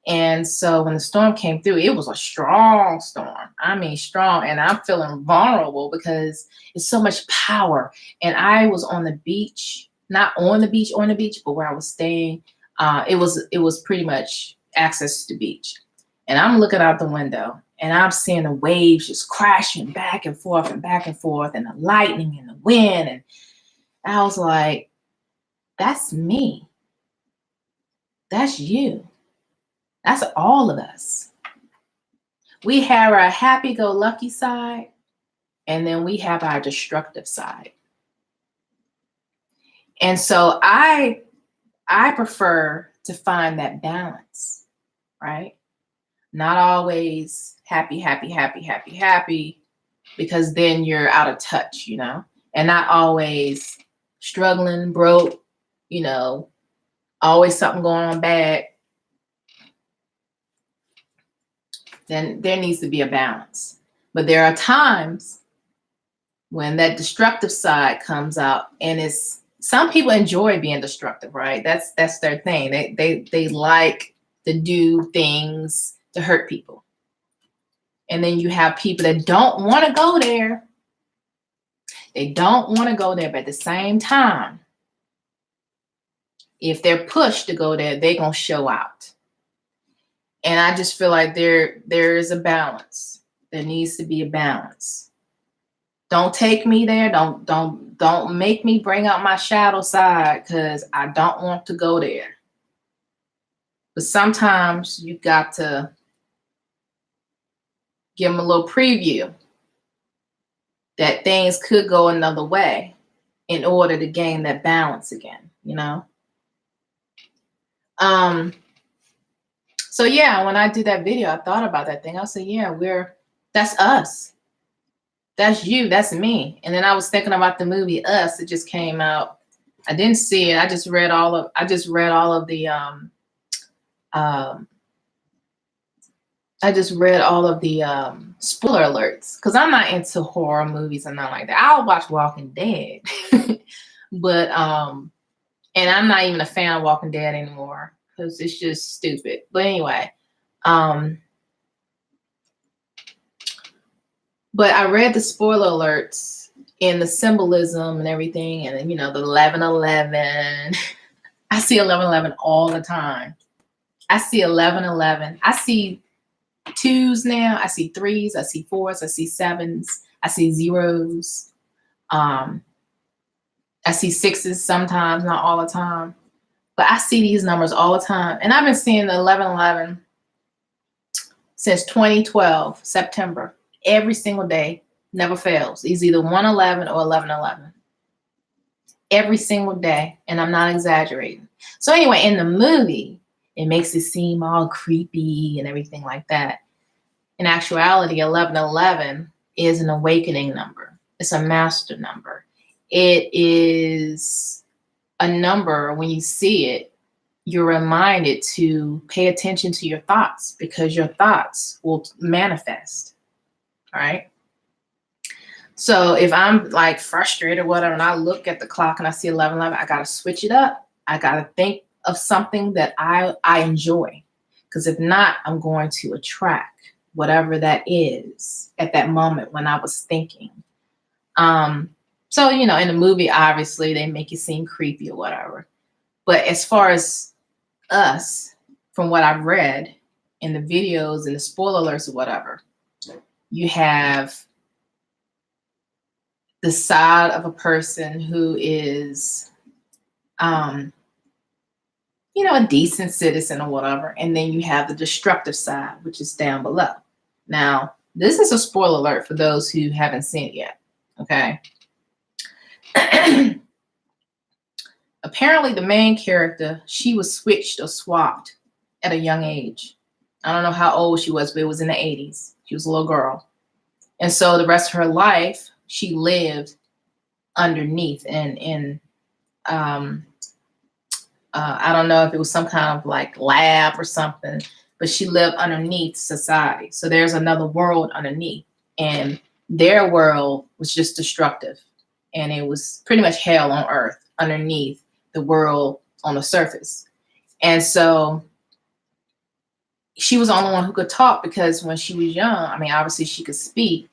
And so when the storm came through, it was a strong storm. Strong. And I'm feeling vulnerable because it's so much power. And I was on the beach, not on the beach, but where I was staying, it was pretty much access to the beach. And I'm looking out the window and I'm seeing the waves just crashing back and forth and the lightning and the wind. And I was like, that's me. That's you. That's all of us. We have our happy-go-lucky side, and then we have our destructive side. And so I prefer to find that balance, right? Not always happy, because then you're out of touch, and not always struggling, broke, always something going on bad. Then there needs to be a balance. But there are times when that destructive side comes out, and some people enjoy being destructive, right? That's their thing. They like to do things to hurt people. And then you have people that don't want to go there. They don't want to go there, but at the same time, if they're pushed to go there, they're going to show out. And I just feel like there is a balance. There needs to be a balance. Don't take me there. Don't make me bring out my shadow side because I don't want to go there. But sometimes you got to give them a little preview that things could go another way in order to gain that balance again, you know? So yeah, when I did that video, I thought about that thing. I said, yeah, that's us. That's you, that's me. And then I was thinking about the movie Us. It just came out. I didn't see it. I just read all of the spoiler alerts, because I'm not into horror movies and nothing like that. I'll watch Walking Dead. But and I'm not even a fan of Walking Dead anymore because it's just stupid. But anyway, but I read the spoiler alerts and the symbolism and everything, and the 11:11. I see 11:11 all the time. I see 11:11. I see twos now. I see threes. I see fours. I see sevens. I see zeros. I see sixes sometimes, not all the time. But I see these numbers all the time. And I've been seeing the 11:11 since 2012, September. Every single day, never fails. It's either 1:11 or 11:11. Every single day. And I'm not exaggerating. So anyway, in the movie, it makes it seem all creepy and everything like that. In actuality, 11:11 is an awakening number. It's a master number. It is a number, when you see it, you're reminded to pay attention to your thoughts, because your thoughts will manifest. All right. So if I'm like frustrated or whatever, and I look at the clock and I see 11:11, I got to switch it up. I got to think of something that I enjoy. Because if not, I'm going to attract whatever that is at that moment when I was thinking. So, in the movie, obviously, they make it seem creepy or whatever. But as far as us, from what I've read in the videos and the spoiler alerts or whatever, you have the side of a person who is, a decent citizen or whatever. And then you have the destructive side, which is down below. Now, this is a spoiler alert for those who haven't seen it yet. Okay. Apparently the main character, she was switched or swapped at a young age. I don't know how old she was, but it was in the 80s. She was a little girl. And so the rest of her life, she lived underneath and I don't know if it was some kind of like lab or something, but she lived underneath society. So there's another world underneath, and their world was just destructive. And it was pretty much hell on earth underneath the world on the surface. And so she was the only one who could talk, because when she was young, obviously she could speak.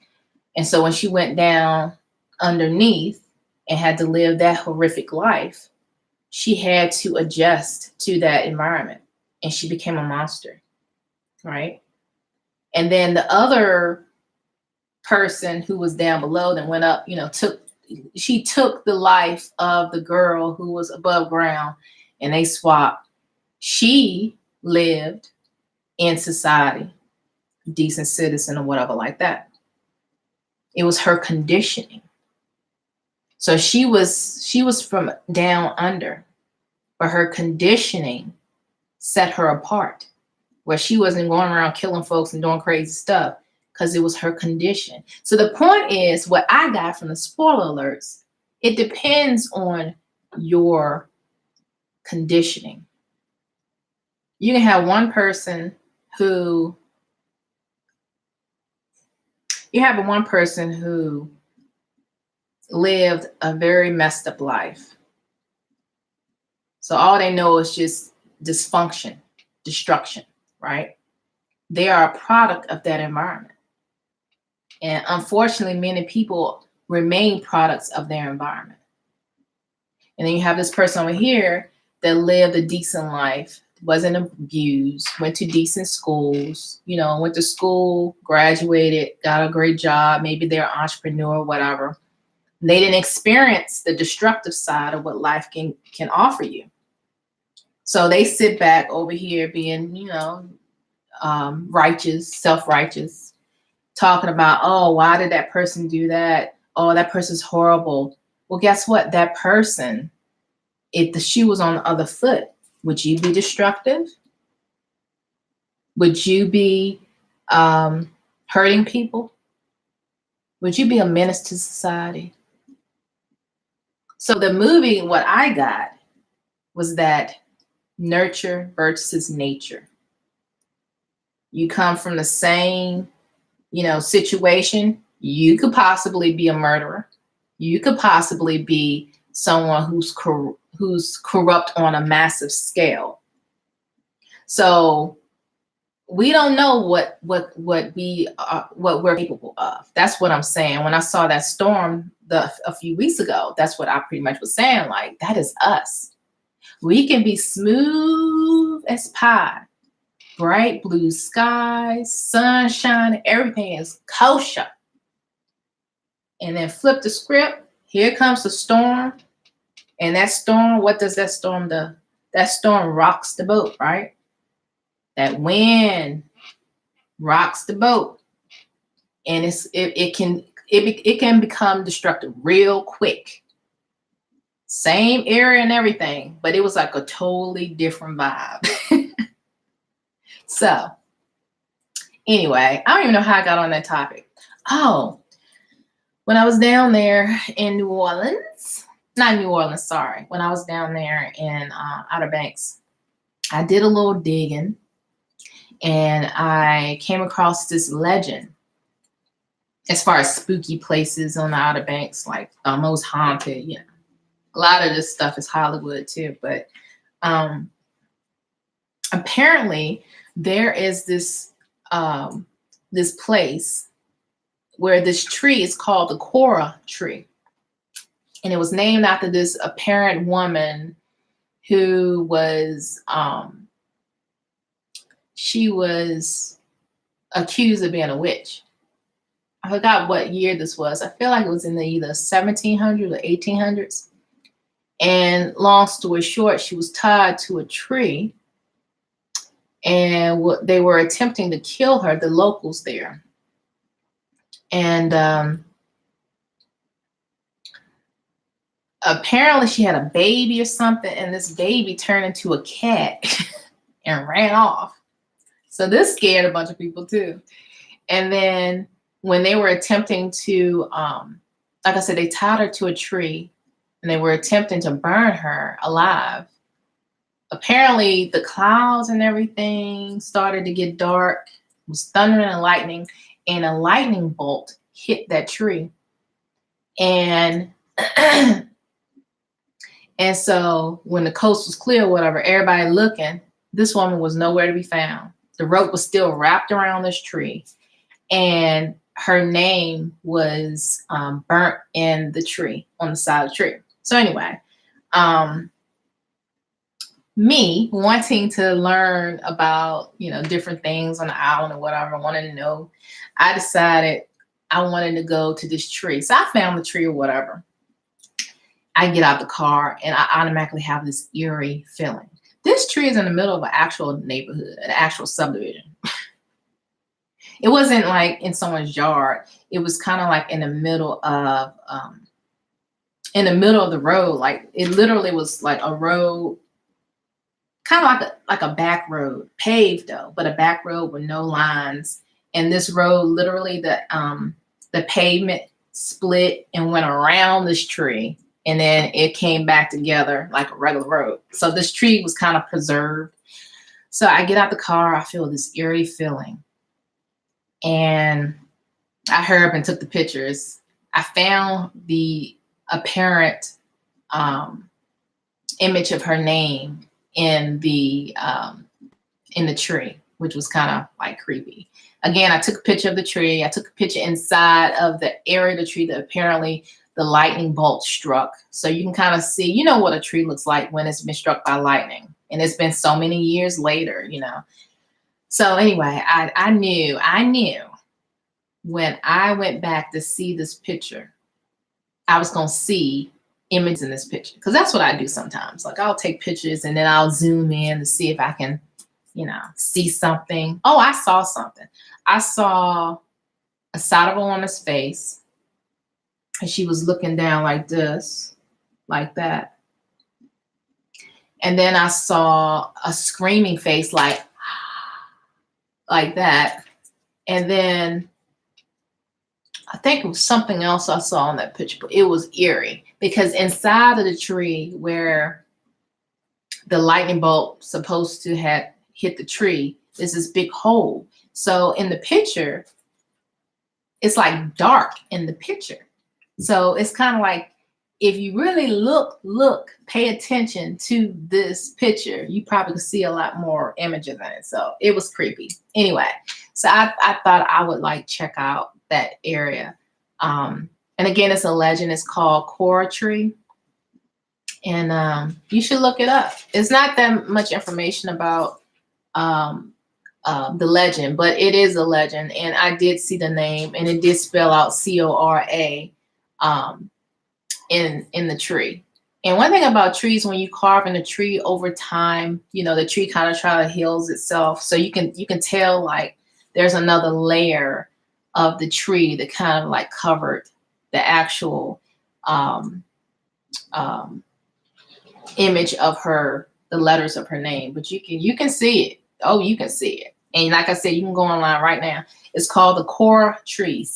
And so when she went down underneath and had to live that horrific life, she had to adjust to that environment, and she became a monster, right? And then the other person who was down below that went up, she took the life of the girl who was above ground, and they swapped. She lived in society, decent citizen or whatever like that. It was her conditioning. So she was from down under, but her conditioning set her apart, where she wasn't going around killing folks and doing crazy stuff, because it was her condition. So the point is, what I got from the spoiler alerts, it depends on your conditioning. You can have one person who lived a very messed up life. So all they know is just dysfunction, destruction, right? They are a product of that environment. And unfortunately, many people remain products of their environment. And then you have this person over here that lived a decent life, wasn't abused, went to decent schools, went to school, graduated, got a great job. Maybe they're an entrepreneur, whatever. They didn't experience the destructive side of what life can offer you. So they sit back over here being, righteous, self-righteous, talking about, oh, why did that person do that? Oh, that person's horrible. Well, guess what? That person, if the shoe was on the other foot, would you be destructive? Would you be hurting people? Would you be a menace to society? So the movie, what I got was that nurture versus nature. You come from the same, situation. You could possibly be a murderer. You could possibly be someone who's corrupt on a massive scale. So we don't know what we're capable of. That's what I'm saying. When I saw that storm a few weeks ago, that's what I pretty much was saying. Like, that is us. We can be smooth as pie, bright blue skies, sunshine, everything is kosher. And then flip the script. Here comes the storm. And that storm, what does that storm do? That storm rocks the boat, right? That wind rocks the boat, and it can become destructive real quick. Same area and everything, but it was like a totally different vibe. So anyway, I don't even know how I got on that topic. Oh, when I was down there in New Orleans, not New Orleans, sorry. When I was down there in Outer Banks, I did a little digging, and I came across this legend as far as spooky places on the Outer Banks, like most haunted. A lot of this stuff is Hollywood too, but apparently there is this place where this tree is called the Cora tree, and it was named after this apparent woman who was she was accused of being a witch. I forgot what year this was. I feel like it was in the either 1700s or 1800s. And long story short, she was tied to a tree, and they were attempting to kill her, the locals there. And apparently she had a baby or something, and this baby turned into a cat and ran off. So this scared a bunch of people too. And then when they were attempting to, like I said, they tied her to a tree, and they were attempting to burn her alive. Apparently the clouds and everything started to get dark. It was thundering and lightning, and a lightning bolt hit that tree. And and so when the coast was clear, whatever, everybody looking, this woman was nowhere to be found. The rope was still wrapped around this tree, and her name was burnt in the tree, on the side of the tree. So anyway, me wanting to learn about, different things on the island or whatever, wanted to know, I decided I wanted to go to this tree. So I found the tree or whatever. I get out the car, and I automatically have this eerie feeling. This tree is in the middle of an actual neighborhood, an actual subdivision. It wasn't like in someone's yard. It was kind of like in the middle of the road. Like, it literally was like a road, kind of like a back road, paved though, but a back road with no lines. And this road, literally the pavement split and went around this tree, and then it came back together like a regular road. So this tree was kind of preserved. So I get out the car, I feel this eerie feeling. And I hurried up and took the pictures. I found the apparent image of her name in the tree, which was kind of like creepy. Again, I took a picture of the tree. I took a picture inside of the area of the tree that apparently the lightning bolt struck. So you can kind of see, what a tree looks like when it's been struck by lightning. And it's been so many years later, So anyway, I knew when I went back to see this picture, I was going to see images in this picture, because that's what I do sometimes. Like I'll take pictures and then I'll zoom in to see if I can, see something. Oh, I saw something. I saw a side of a woman's face, and she was looking down like this, like that. And then I saw a screaming face like that. And then I think it was something else I saw in that picture, but it was eerie because inside of the tree where the lightning bolt supposed to have hit the tree is this big hole. So in the picture, it's like dark in the picture. So it's kind of like, if you really look, pay attention to this picture, you probably could see a lot more images in it. So it was creepy. Anyway, so I thought I would like check out that area. And again, it's a legend. It's called Coral Tree. And you should look it up. It's not that much information about the legend, but it is a legend. And I did see the name, and it did spell out Cora in the tree. And one thing about trees, when you carve in a tree over time, the tree kind of try to heals itself. So you can tell like there's another layer of the tree that kind of like covered the actual image of her, the letters of her name. But you can see it. Oh, you can see it. And like I said, you can go online right now. It's called the Coral Tree,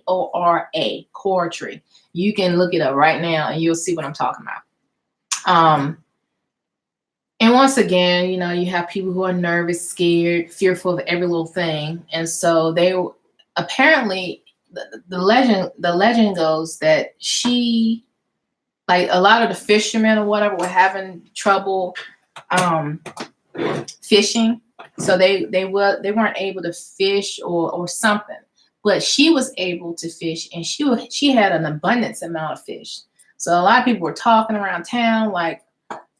Cora, Coral Tree. You can look it up right now and you'll see what I'm talking about. And once again, you have people who are nervous, scared, fearful of every little thing. And so they apparently, the legend goes that she, like a lot of the fishermen or whatever, were having trouble fishing. So they weren't able to fish or something. But she was able to fish, and she had an abundance amount of fish. So a lot of people were talking around town like,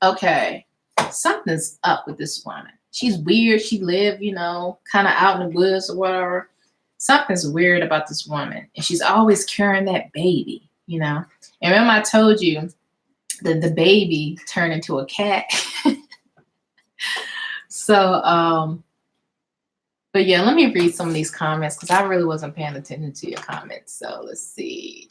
okay, something's up with this woman. She's weird. She lived, kind of out in the woods or whatever. Something's weird about this woman. And she's always carrying that baby, And remember I told you that the baby turned into a cat. So, but yeah, let me read some of these comments because I really wasn't paying attention to your comments. So let's see.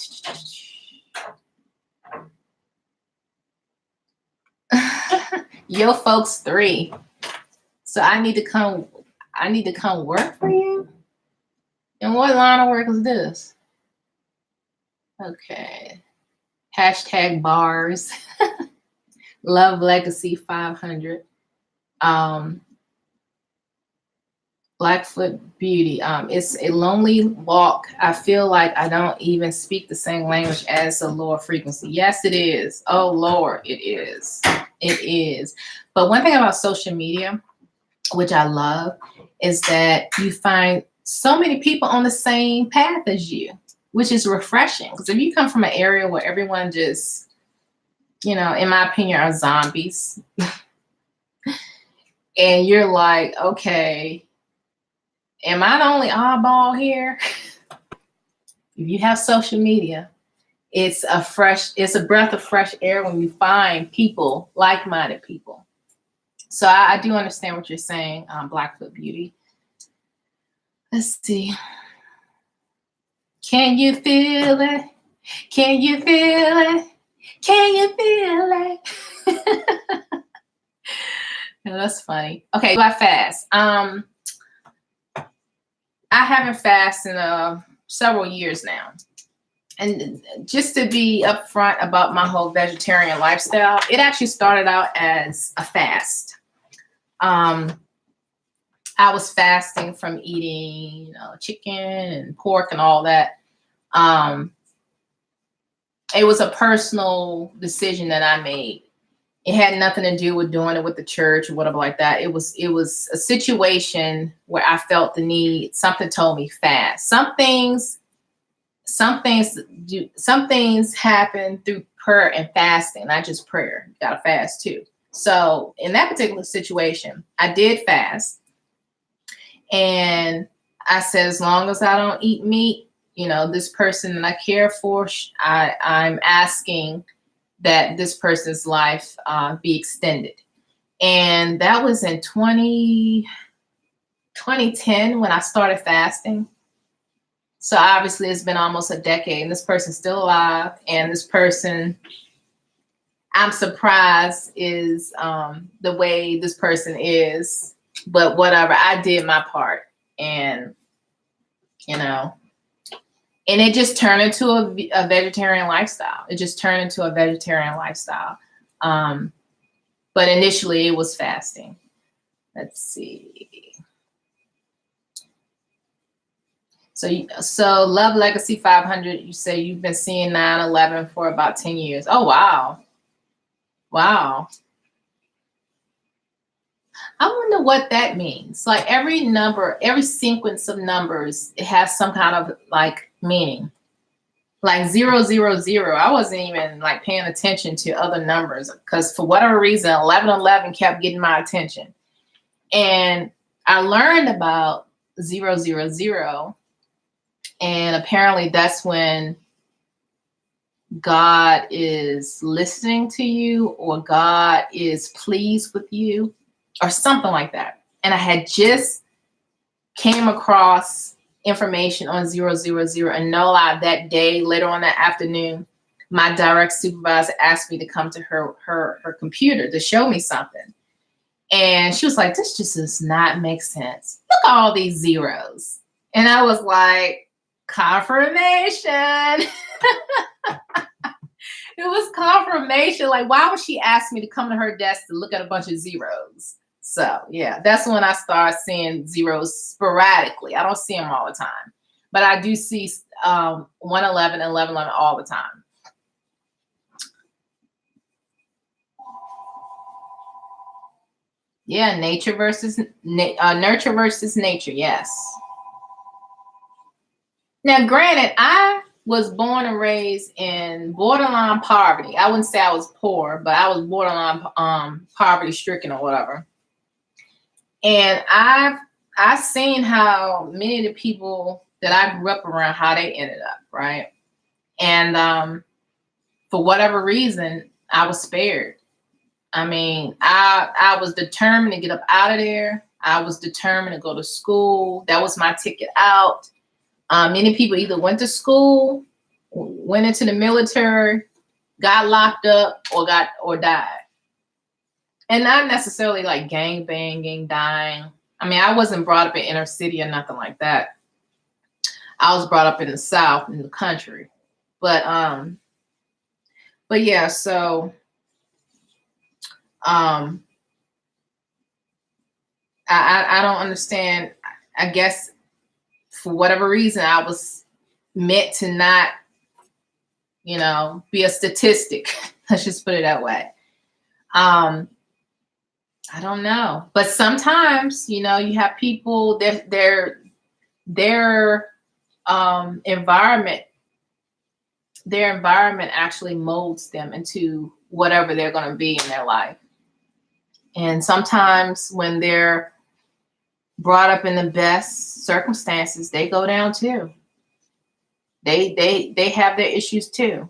Yo, folks 3. So I need to come work for you? And what line of work is this? Okay. Hashtag bars. Love Legacy 500. Blackfoot Beauty. It's a lonely walk. I feel like I don't even speak the same language as the lower frequency. Yes, it is. Oh, Lord, it is. It is. But one thing about social media, which I love, is that you find so many people on the same path as you, which is refreshing. Because if you come from an area where everyone just, in my opinion, are zombies, and you're like, okay, am I the only oddball here? If you have social media, it's a breath of fresh air when you find people, like-minded people. So I do understand what you're saying, Blackfoot Beauty. Let's see. Can you feel it? Can you feel it? Can you feel it? No, that's funny. Okay, do I fast? I haven't fasted in several years now. And just to be upfront about my whole vegetarian lifestyle, it actually started out as a fast. I was fasting from eating, chicken and pork and all that. It was a personal decision that I made. It had nothing to do with doing it with the church or whatever like that. It was a situation where I felt the need. Something told me fast. Some things happen through prayer and fasting, not just prayer. You gotta fast too. So in that particular situation, I did fast. And I said, as long as I don't eat meat, this person that I care for, I'm asking that this person's life be extended. And that was in 2010 when I started fasting. So obviously it's been almost a decade and this person's still alive. And this person, I'm surprised is the way this person is, but whatever, I did my part. And, you know, and it just turned into a vegetarian lifestyle. It just turned into a vegetarian lifestyle. But initially it was fasting. Let's see. So Love Legacy 500, you say you've been seeing 9/11 for about 10 years. Oh, wow. Wow. I wonder what that means. Like every number, every sequence of numbers, it has some kind of like meaning. Like 000, I wasn't even like paying attention to other numbers because for whatever reason, 1111 kept getting my attention. And I learned about 000, and apparently that's when God is listening to you or God is pleased with you or something like that. And I had just came across information on 000 and no lie, that day, later on that afternoon, my direct supervisor asked me to come to her computer to show me something. And she was like, this just does not make sense. Look at all these zeros. And I was like, confirmation. It was confirmation. Like, why would she ask me to come to her desk to look at a bunch of zeros? So yeah, that's when I start seeing zeros sporadically. I don't see them all the time, but I do see 111 and 1111 all the time. Yeah, nature versus nurture versus nature. Yes. Now, granted, I was born and raised in borderline poverty. I wouldn't say I was poor, but I was borderline poverty stricken or whatever. And I've seen how many of the people that I grew up around, how they ended up, right? And for whatever reason, I was spared. I mean, I was determined to get up out of there. I was determined to go to school. That was my ticket out. Many people either went to school, went into the military, got locked up, or died. And not necessarily like gang banging, dying. I mean, I wasn't brought up in inner city or nothing like that. I was brought up in the South, in the country. But yeah, so I don't understand. I guess for whatever reason, I was meant to not, be a statistic. Let's just put it that way. I don't know, but sometimes, you have people that their environment actually molds them into whatever they're going to be in their life. And sometimes when they're brought up in the best circumstances, they go down too. They have their issues too.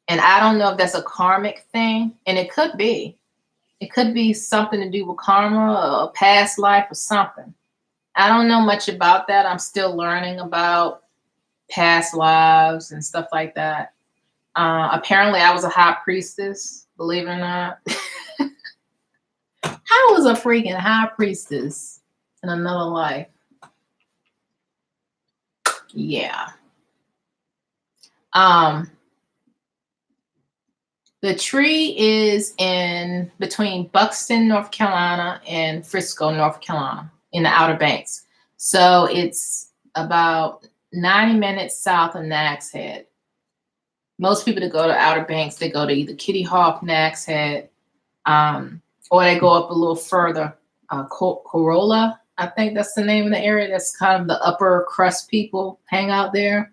And I don't know if that's a karmic thing, and it could be. It could be something to do with karma or a past life or something. I don't know much about that. I'm still learning about past lives and stuff like that. Apparently, I was a high priestess, believe it or not. I was a freaking high priestess in another life. Yeah. The tree is in between Buxton, North Carolina, and Frisco, North Carolina, in the Outer Banks. So it's about 90 minutes south of Nags Head. Most people that go to Outer Banks, they go to either Kitty Hawk, Nags Head, or they go up a little further, Corolla. I think that's the name of the area. That's kind of the upper crust people hang out there.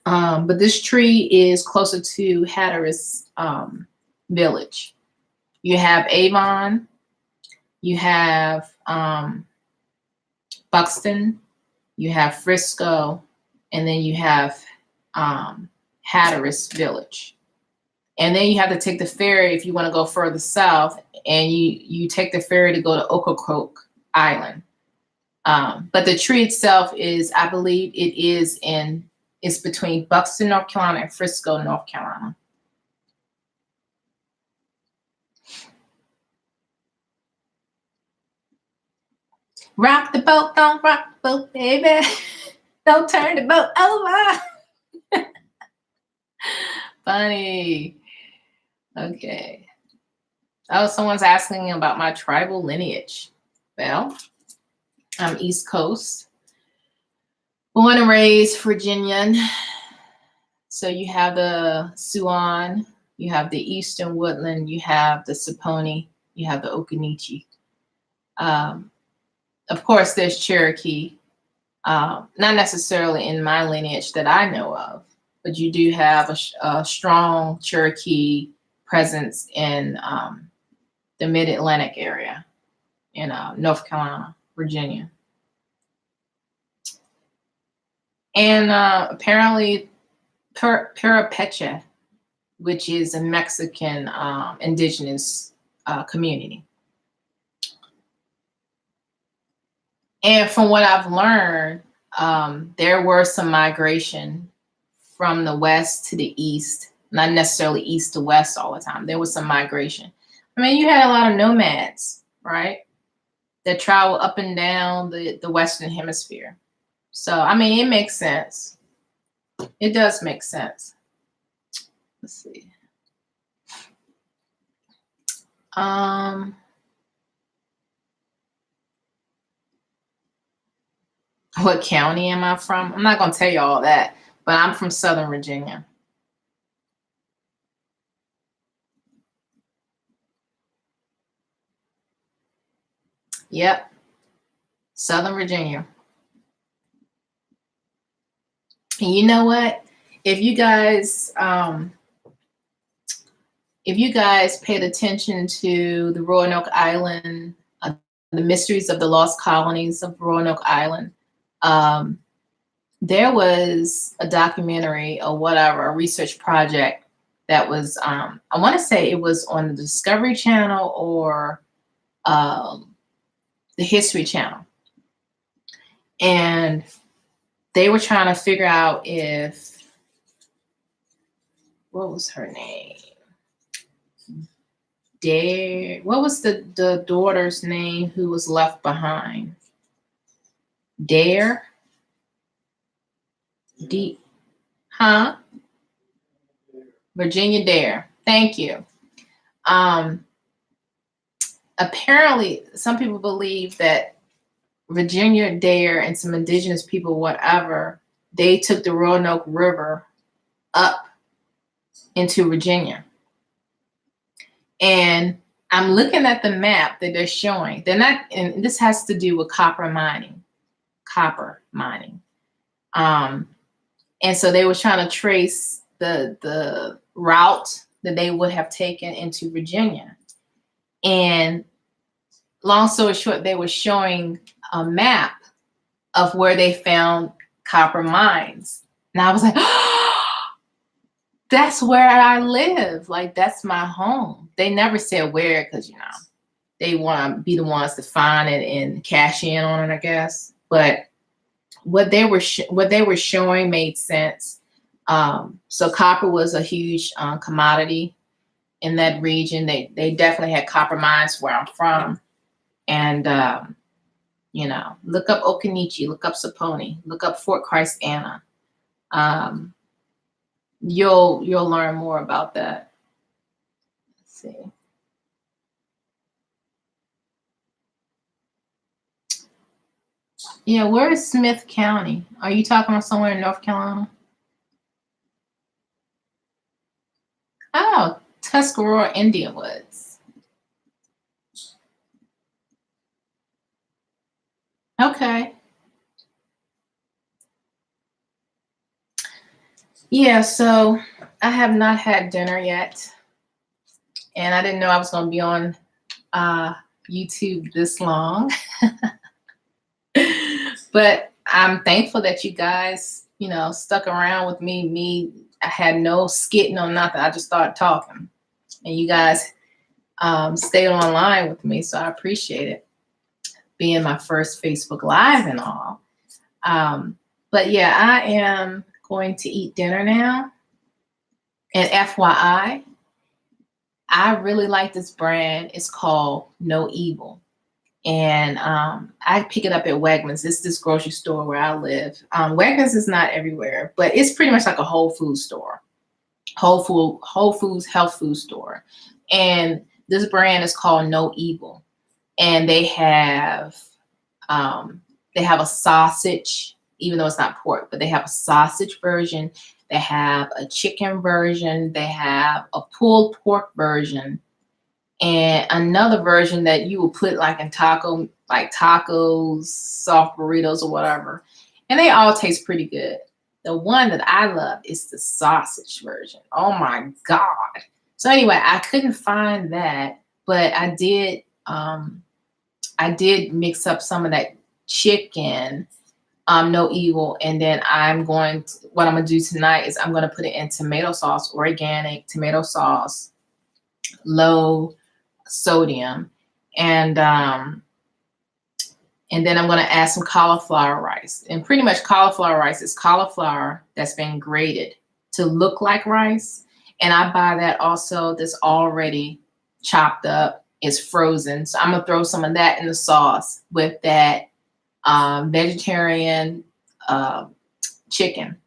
But this tree is closer to Hatteras Village. You have Avon, you have Buxton, you have Frisco, and then you have Hatteras Village. And then you have to take the ferry if you want to go further south, and you take the ferry to go to Ocracoke Island. But the tree itself is, I believe, it's between Buxton, North Carolina, and Frisco, North Carolina. Rock the boat, don't rock the boat, baby. Don't turn the boat over. Funny. Okay. Oh, someone's asking about my tribal lineage. Well, I'm East Coast, born and raised Virginian. So you have the Siouan, you have the Eastern Woodland, you have the Saponi, you have the Occaneechi. Of course, there's Cherokee, not necessarily in my lineage that I know of, but you do have a strong Cherokee presence in the Mid-Atlantic area, in North Carolina, Virginia. And apparently Purepecha, which is a Mexican indigenous community. And from what I've learned, there were some migration from the west to the east, not necessarily east to west all the time. There was some migration. I mean, you had a lot of nomads, right, that travel up and down the Western Hemisphere. So, I mean, it makes sense. It does make sense. Let's see. What county am I from? I'm not going to tell you all that, but I'm from Southern Virginia. Yep. Southern Virginia. And you know what? If you guys paid attention to the Roanoke Island, the mysteries of the lost colonies of Roanoke Island, there was a documentary or whatever, a research project that was, I want to say it was on the Discovery Channel or the History Channel. And they were trying to figure out what was her name? What was the daughter's name who was left behind? Dare? Virginia Dare. Thank you. Apparently, some people believe that Virginia Dare and some indigenous people, whatever, they took the Roanoke River up into Virginia. And I'm looking at the map that they're showing. They're not, and this has to do with copper mining. And so they were trying to trace the route that they would have taken into Virginia. And long story short, they were showing a map of where they found copper mines. And I was like, oh, that's where I live. Like, that's my home. They never said where, because, they want to be the ones to find it and cash in on it, I guess. But what they were showing made sense. So copper was a huge commodity in that region. They definitely had copper mines where I'm from. And, look up Occaneechi, look up Saponi, look up Fort Christ-Anna. You'll learn more about that. Let's see. Yeah, where is Smith County? Are you talking about somewhere in North Carolina? Oh, Tuscarora Indian Woods. Okay. Yeah, so I have not had dinner yet. And I didn't know I was going to be on YouTube this long. But I'm thankful that you guys, stuck around with me I had no skitting or nothing. I just started talking, and you guys stayed online with me, so I appreciate it. Being my first Facebook Live and all. But yeah, I am going to eat dinner now. And FYI, I really like this brand. It's called No Evil. And I pick it up at Wegmans. It's this grocery store where I live. Wegmans is not everywhere, but it's pretty much like a Whole Foods store. Whole Foods health food store. And this brand is called No Evil. And they have a sausage, even though it's not pork, but they have a sausage version. They have a chicken version. They have a pulled pork version, and another version that you will put like in tacos, soft burritos, or whatever. And they all taste pretty good. The one that I love is the sausage version. Oh my God. So anyway, I couldn't find that, but I did mix up some of that chicken, No Evil, and then what I'm gonna do tonight is I'm gonna put it in tomato sauce, organic tomato sauce, low sodium, and then I'm gonna add some cauliflower rice. And pretty much cauliflower rice is cauliflower that's been grated to look like rice. And I buy that also that's already chopped up. It's frozen. So I'm gonna throw some of that in the sauce with that vegetarian chicken.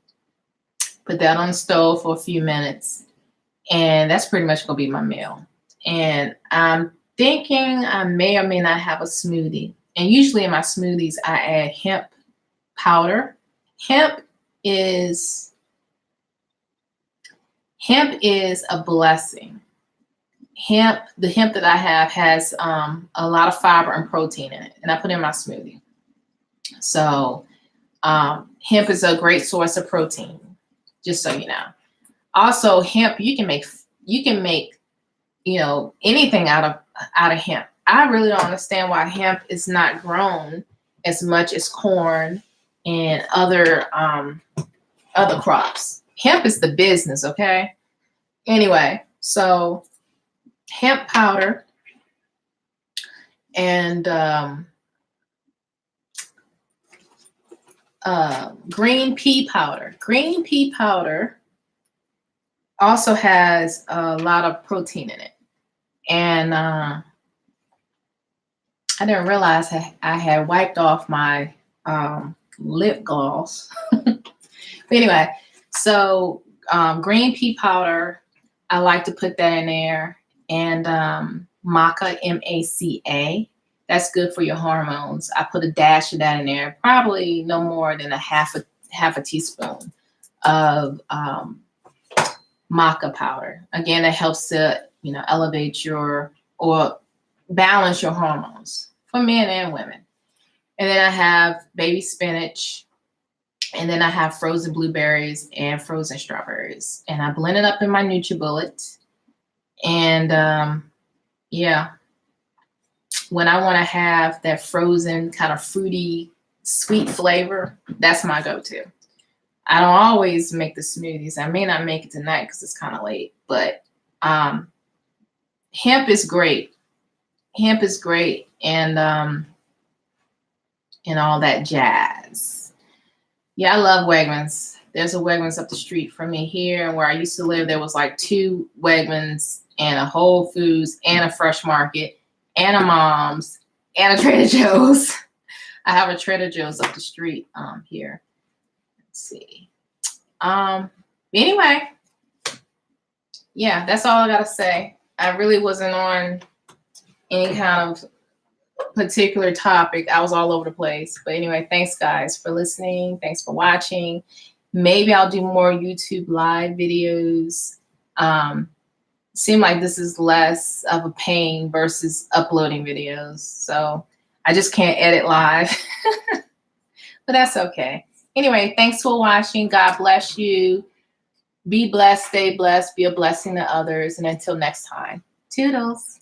Put that on the stove for a few minutes, and that's pretty much gonna be my meal. And I'm thinking I may or may not have a smoothie. And usually in my smoothies, I add hemp powder. Hemp is a blessing. The hemp that I have has a lot of fiber and protein in it, and I put it in my smoothie. So hemp is a great source of protein, just so you know. Also, hemp, you can make anything out of hemp. I really don't understand why hemp is not grown as much as corn and other crops. Hemp is the business, okay? Anyway, so hemp powder and green pea powder. Green pea powder also has a lot of protein in it. And I didn't realize I had wiped off my lip gloss. But anyway, so green pea powder, I like to put that in there. And maca, M-A-C-A, that's good for your hormones. I put a dash of that in there, probably no more than a half a teaspoon of maca powder. Again, it helps to elevate or balance your hormones for men and women. And then I have baby spinach, and then I have frozen blueberries and frozen strawberries, and I blend it up in my NutriBullet. And yeah, when I want to have that frozen kind of fruity, sweet flavor, that's my go-to. I don't always make the smoothies. I may not make it tonight because it's kind of late, but hemp is great. Hemp is great, and all that jazz. Yeah, I love Wegmans. There's a Wegmans up the street from me here, and where I used to live, there was like 2 Wegmans and a Whole Foods and a Fresh Market and a Mom's and a Trader Joe's. I have a Trader Joe's up the street here. Let's see. Anyway, yeah, that's all I gotta say. I really wasn't on any kind of particular topic. I was all over the place. But anyway, thanks guys for listening. Thanks for watching. Maybe I'll do more YouTube live videos. Seem like this is less of a pain versus uploading videos. So I just can't edit live. But that's okay. Anyway, thanks for watching. God bless you. Be blessed, stay blessed, be a blessing to others. And until next time, toodles.